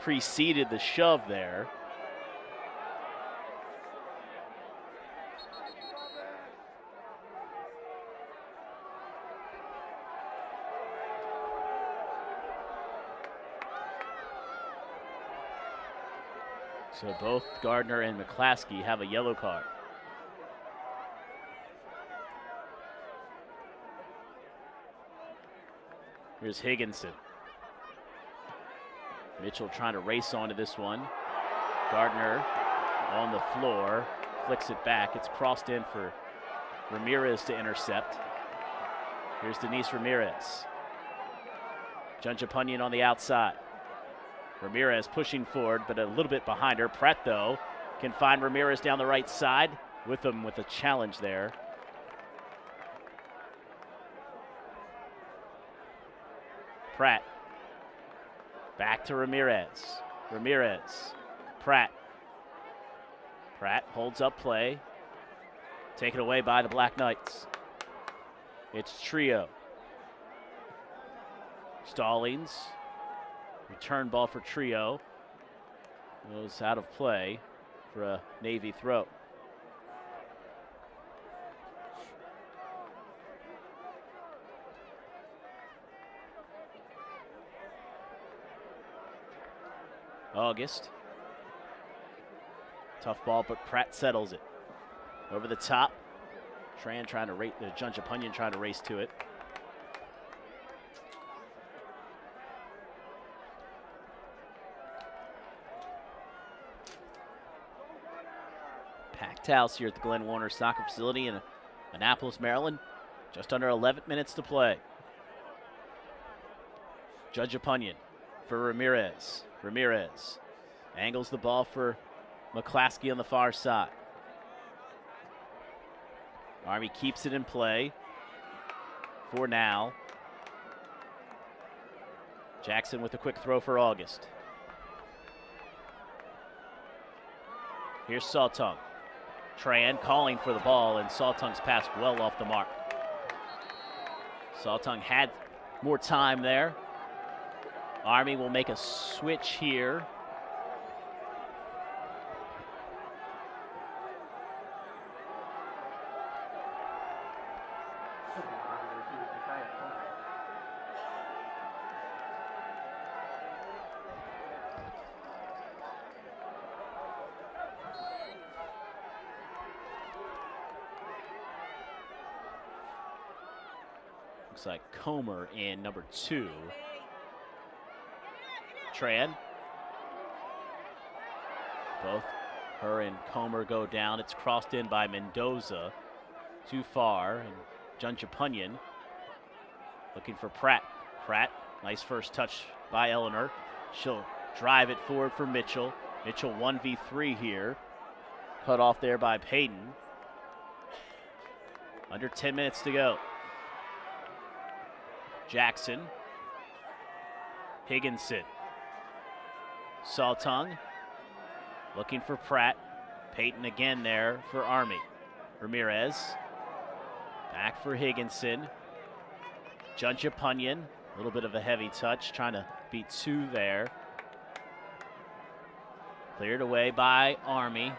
preceded the shove there. So both Gardner and Mcclaskey have a yellow card. Here's Higginson. Mitchell trying to race onto this one. Gardner on the floor, flicks it back. It's crossed in for Ramirez to intercept. Here's Denise Ramirez. Junjapunyan on the outside. Ramirez pushing forward, but a little bit behind her. Pratt, though, can find Ramirez down the right side with him with a challenge there. Pratt. Back to Ramirez. Ramirez. Pratt. Pratt holds up play. Taken away by the Black Knights. It's Trio. Stallings. Return ball for Trio. Goes out of play for a Navy throw. August. Tough ball, but Pratt settles it. Over the top. Tran trying to race, Junjapunyan trying to race to it. Packed house here at the Glenn Warner Soccer Facility in Annapolis, Maryland. Just under 11 minutes to play. Junjapunyan for Ramirez. Ramirez angles the ball for Mcclaskey on the far side. Army keeps it in play for now. Jackson with a quick throw for August. Here's Saltung. Tran calling for the ball, and Saltung's pass well off the mark. Saltung had more time there. Army will make a switch here. Looks like Comer in number 2. Tran. Both her and Comer go down. It's crossed in by Mendoza. Too far. And Junjapunyan looking for Pratt. Pratt, nice first touch by Eleanor. She'll drive it forward for Mitchell. Mitchell 1v3 here. Cut off there by Payton. Under 10 minutes to go. Jackson. Higginson. Saltung looking for Pratt. Payton again there for Army. Ramirez. Back for Higginson. Junjapunyan. A little bit of a heavy touch, trying to beat 2 there. Cleared away by Army.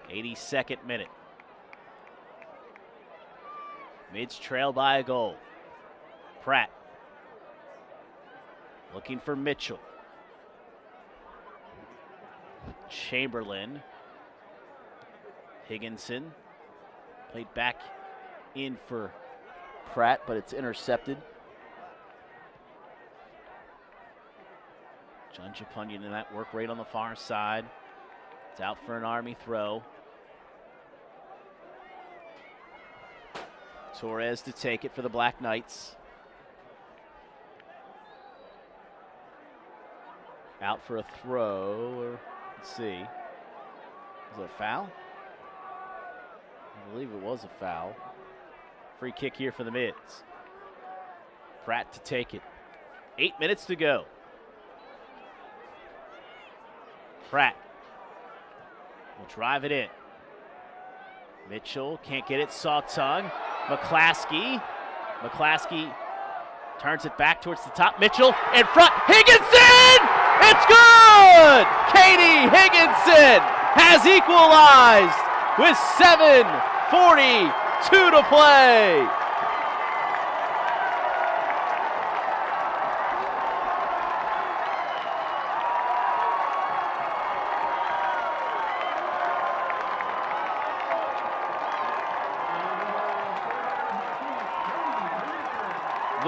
82nd minute. Mids trail by a goal. Pratt. Looking for Mitchell. Chamberlain. Higginson. Played back in for Pratt, but it's intercepted. Junjapunyan in that work rate on the far side. It's out for an Army throw. Torres to take it for the Black Knights. Out for a throw. Let's see. Was it a foul? I believe it was a foul. Free kick here for the Mids. Pratt to take it. 8 minutes to go. Pratt will drive it in. Mitchell can't get it. Saltung. Mcclaskey. Mcclaskey turns it back towards the top. Mitchell in front. Higginson! It's good! Katie Higginson has equalized with 7:42 to play.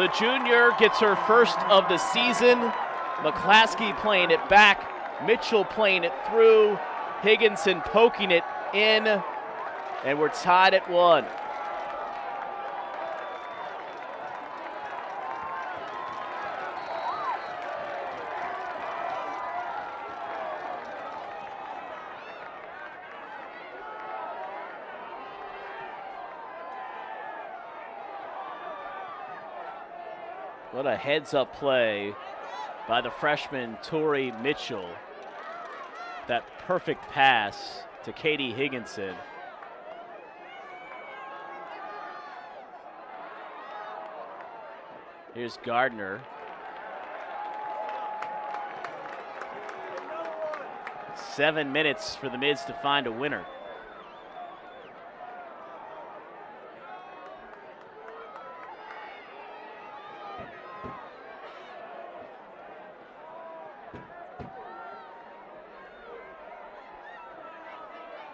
The junior gets her first of the season. Mcclaskey playing it back. Mitchell playing it through. Higginson poking it in. And we're tied at 1. What a heads-up play by the freshman Tori Mitchell. That perfect pass to Katie Higginson. Here's Gardner. Seven minutes for the Mids to find a winner.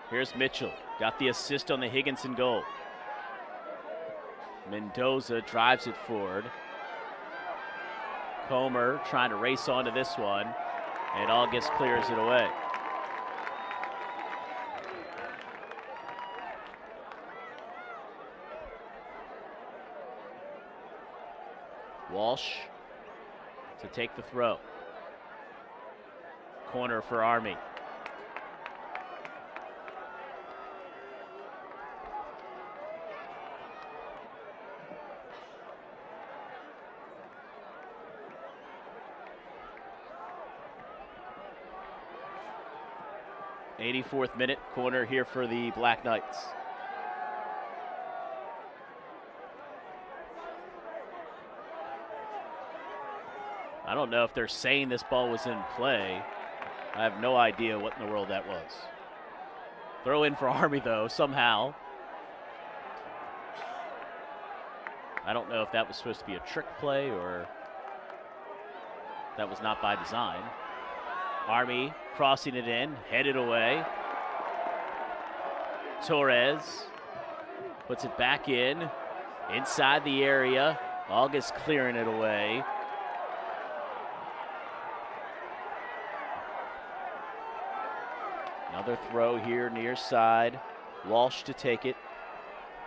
Here's Mitchell, got the assist on the Higginson goal. Mendoza drives it forward. Comer trying to race onto this one, and August clears it away. Walsh to take the throw. Corner for Army. '84th minute, corner here for the Black Knights. I don't know if they're saying this ball was in play. I have no idea what in the world that was. Throw in for Army though, somehow. I don't know if that was supposed to be a trick play or that was not by design. Army crossing it in, headed away. Torres puts it back in, inside the area. August clearing it away. Another throw here near side. Walsh to take it.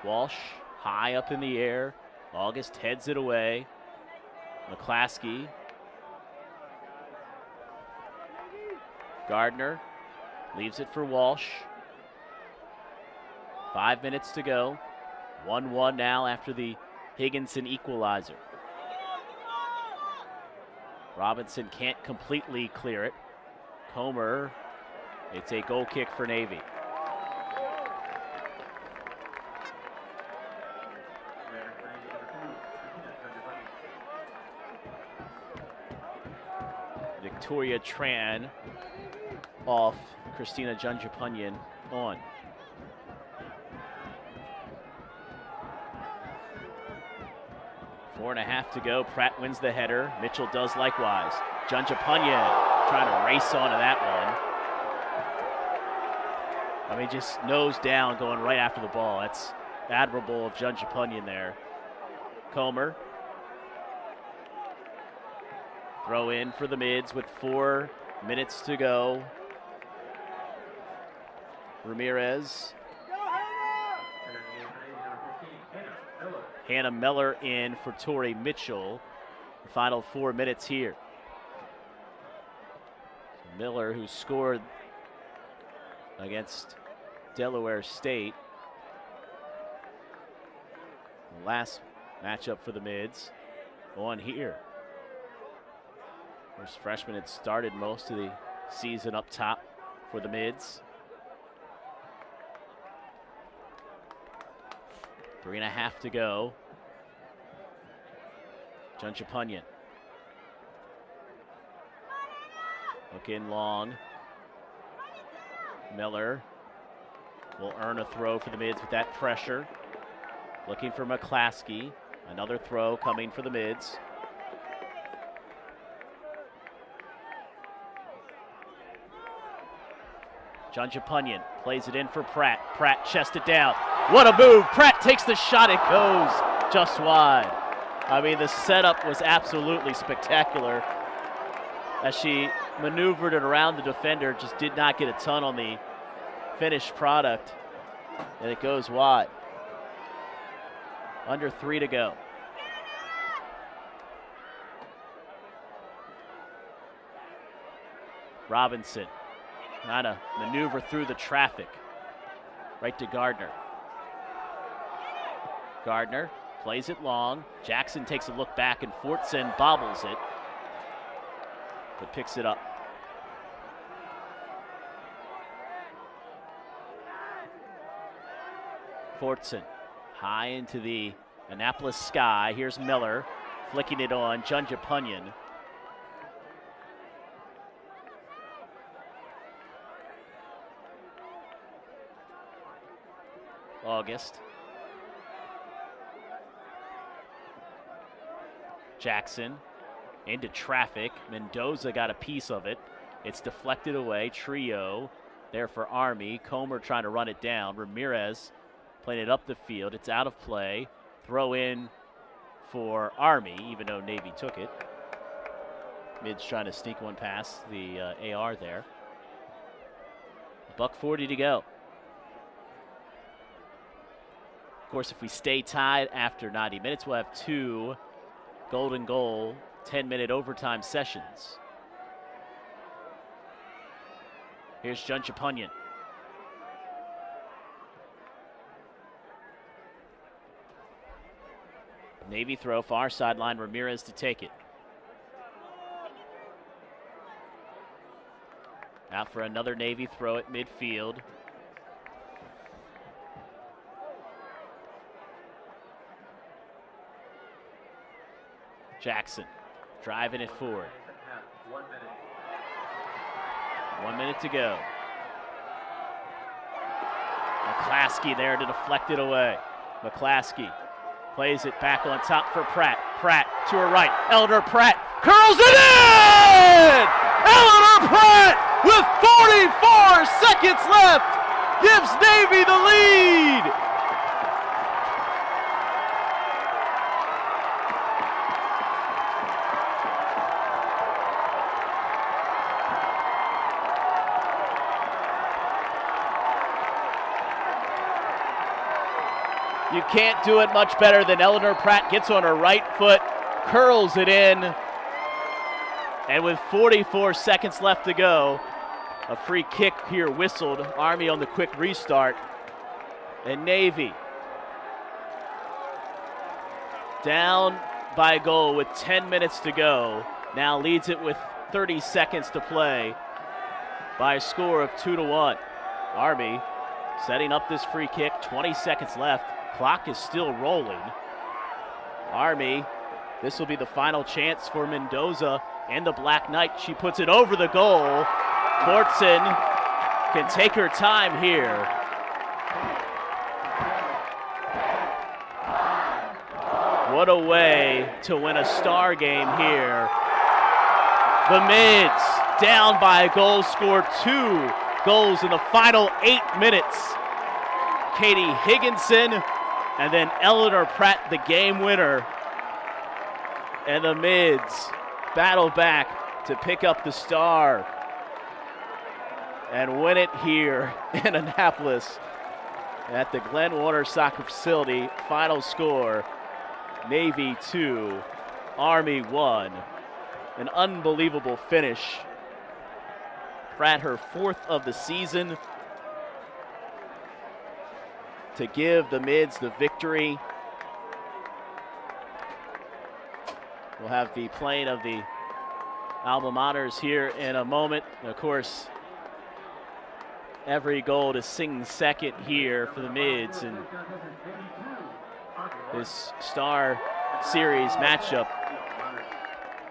Walsh high up in the air. August heads it away. Mcclaskey. Gardner leaves it for Walsh. 5 minutes to go. 1-1 now after the Higginson equalizer. Robinson can't completely clear it. Comer, it's a goal kick for Navy. Victoria Tran off, Christina Junjapunyan on. Four and a half to go. Pratt wins the header. Mitchell does likewise. Junjapunyan trying to race onto that one. I mean, just nose down going right after the ball. That's admirable of Junjapunyan there. Comer. Throw in for the Mids with 4 minutes to go. Ramirez. Hannah Miller in for Tori Mitchell. The final 4 minutes here. Miller, who scored against Delaware State. The last matchup for the Mids on here. First freshman had started most of the season up top for the Mids. 3.5 to go. Junjapunyan. Look in long. Miller will earn a throw for the Mids with that pressure. Looking for Mcclaskey. Another throw coming for the Mids. Junjapunyan plays it in for Pratt. Pratt chests it down. What a move. Pratt takes the shot. It goes just wide. I mean, the setup was absolutely spectacular as she maneuvered it around the defender, just did not get a ton on the finished product, and it goes wide. Under 3 to go. Robinson trying to maneuver through the traffic. Right to Gardner. Gardner plays it long. Jackson takes a look back and Fortson bobbles it, but picks it up. Fortson high into the Annapolis sky. Here's Miller flicking it on Junjapunyan. August. Jackson into traffic. Mendoza got a piece of it. It's deflected away. Trio there for Army. Comer trying to run it down. Ramirez playing it up the field. It's out of play. Throw in for Army, even though Navy took it. Mids trying to sneak one past the AR there. $1:40 to go. Of course, if we stay tied after 90 minutes, we'll have 2 golden goal 10-minute overtime sessions. Here's Junjapunyan. Navy throw, far sideline, Ramirez to take it. Out for another Navy throw at midfield. Jackson driving it forward. 1 minute to go. Mcclaskey there to deflect it away. Mcclaskey plays it back on top for Pratt. Pratt to her right. Eleanor Pratt curls it in! Eleanor Pratt with 44 seconds left gives Navy the lead. You can't do it much better than Eleanor Pratt. Gets on her right foot, curls it in, and with 44 seconds left to go, a free kick here whistled. Army on the quick restart, and Navy down by a goal with 10 minutes to go. Now leads it with 30 seconds to play by a score of 2-1. Army setting up this free kick, 20 seconds left. Clock is still rolling. Army, this will be the final chance for Mendoza and the Black Knight. She puts it over the goal. Fortson can take her time here. What a way to win a star game here. The Mids down by a goal, scored 2 goals in the final 8 minutes. Katie Higginson and then Eleanor Pratt, the game winner. And the Mids battle back to pick up the star and win it here in Annapolis at the Glenwater Soccer Facility. Final score, Navy 2, Army 1. An unbelievable finish. Pratt, her 4th of the season, to give the Mids the victory. We'll have the playing of the alma maters here in a moment. And of course, every goal to sing second here for the Mids in this Star Series matchup,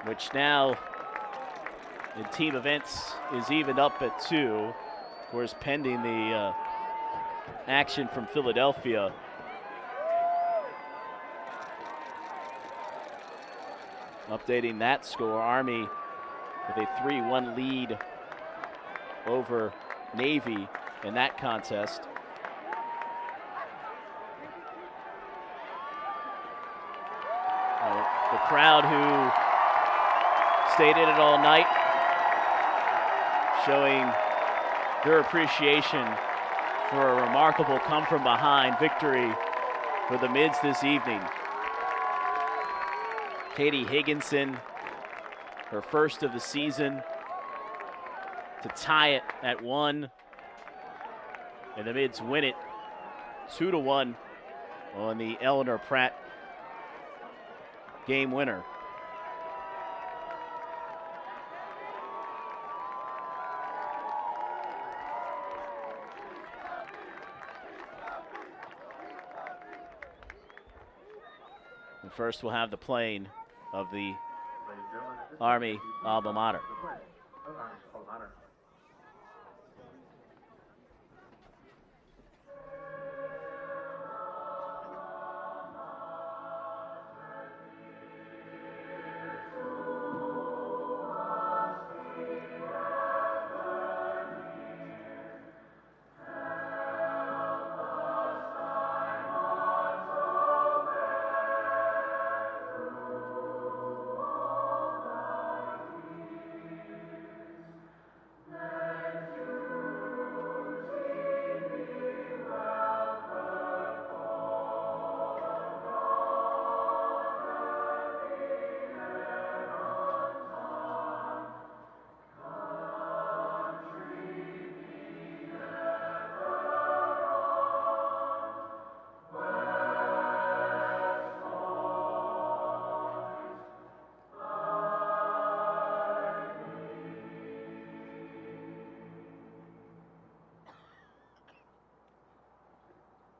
which now in team events is evened up at 2. Of course, pending the action from Philadelphia. Updating that score, Army with a 3-1 lead over Navy in that contest. crowd who stayed in it all night, showing their appreciation for a remarkable come-from-behind victory for the Mids this evening. Katie Higginson, her first of the season, to tie it at 1. And the Mids win it 2-1 on the Eleanor Pratt game winner. And first we'll have the playing of the Army alma mater.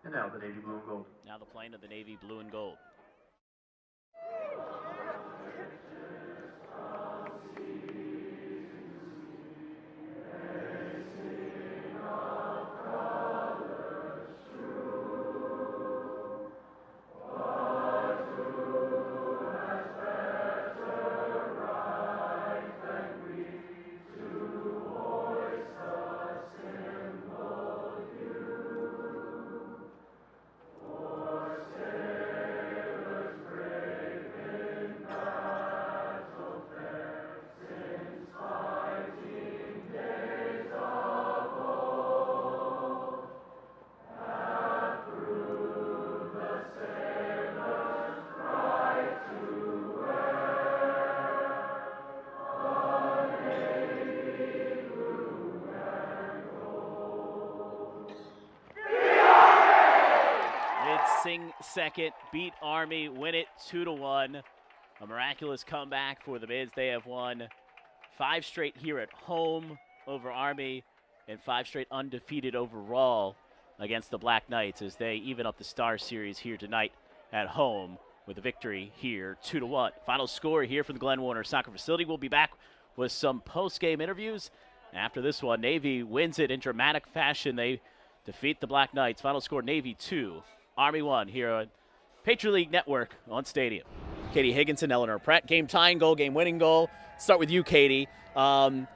And now the Navy blue and gold. Now the playing of the Navy blue and gold. Sing second, beat Army, win it 2-1. A miraculous comeback for the Mids. They have won 5 straight here at home over Army and 5 straight undefeated overall against the Black Knights as they even up the Star Series here tonight at home with a victory here 2-1. Final score here from the Glenn Warner Soccer Facility. We'll be back with some post-game interviews. After this one, Navy wins it in dramatic fashion. They defeat the Black Knights. Final score, Navy 2. Army 1 here on Patriot League Network on Stadium. Katie Higginson, Eleanor Pratt, game tying goal, game winning goal. Start with you, Katie. What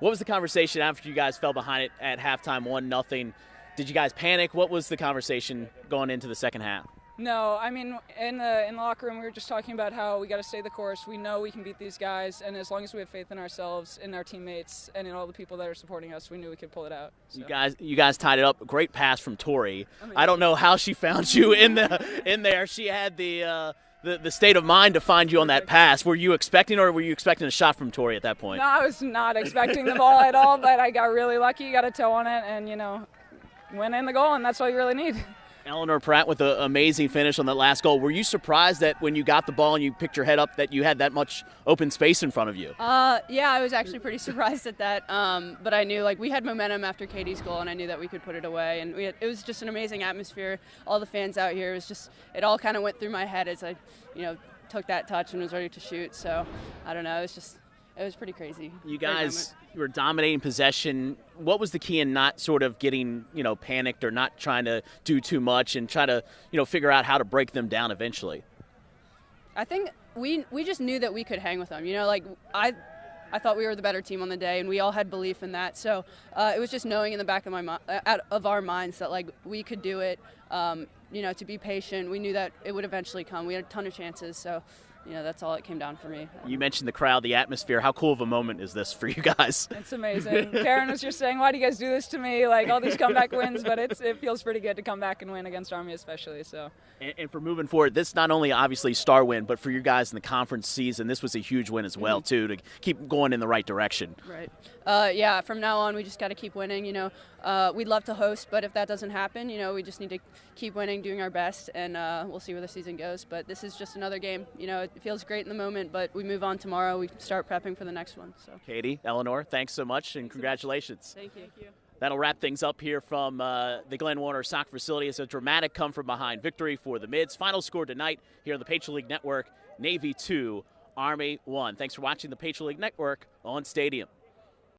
was the conversation after you guys fell behind it at halftime 1-0? Did you guys panic? What was the conversation going into the second half? No, I mean, in the locker room, we were just talking about how we got to stay the course. We know we can beat these guys, and as long as we have faith in ourselves, in our teammates, and in all the people that are supporting us, we knew we could pull it out. So. You guys tied it up. Great pass from Tori. I don't know how she found you in there. She had the state of mind to find you on that pass. Were you expecting a shot from Tori at that point? No, I was not expecting the ball at all, but I got really lucky, got a toe on it, and went in the goal, and that's all you really need. Eleanor Pratt with an amazing finish on that last goal. Were you surprised that when you got the ball and you picked your head up that you had that much open space in front of you? Yeah, I was actually pretty surprised at that. But I knew we had momentum after Katie's goal, and I knew that we could put it away. And it was just an amazing atmosphere. All the fans out here. It all kind of went through my head as I, took that touch and was ready to shoot. So I don't know. It was pretty crazy. You guys were dominating possession. What was the key in not sort of getting, panicked or not trying to do too much and try to, figure out how to break them down eventually? I think we just knew that we could hang with them. I thought we were the better team on the day, and we all had belief in that. So it was just knowing in the back of our minds that we could do it. to be patient. We knew that it would eventually come. We had a ton of chances, so that's all it came down for me. You mentioned the crowd, the atmosphere. How cool of a moment is this for you guys? It's amazing. Karen was just saying, why do you guys do this to me? Like all these comeback wins, but it feels pretty good to come back and win against Army especially. So. And for moving forward, this not only obviously star win, but for you guys in the conference season, this was a huge win as well, too, to keep going in the right direction. Right. Yeah, from now on, we just got to keep winning. We'd love to host, but if that doesn't happen, we just need to keep winning, doing our best, and we'll see where the season goes. But this is just another game. It feels great in the moment, but we move on tomorrow. We start prepping for the next one. So. Katie, Eleanor, thanks so much, and congratulations. Thank you. That'll wrap things up here from the Glenn Warner Soccer Facility. It's a dramatic come-from-behind victory for the Mids. Final score tonight here on the Patriot League Network, Navy 2, Army 1. Thanks for watching the Patriot League Network on Stadium.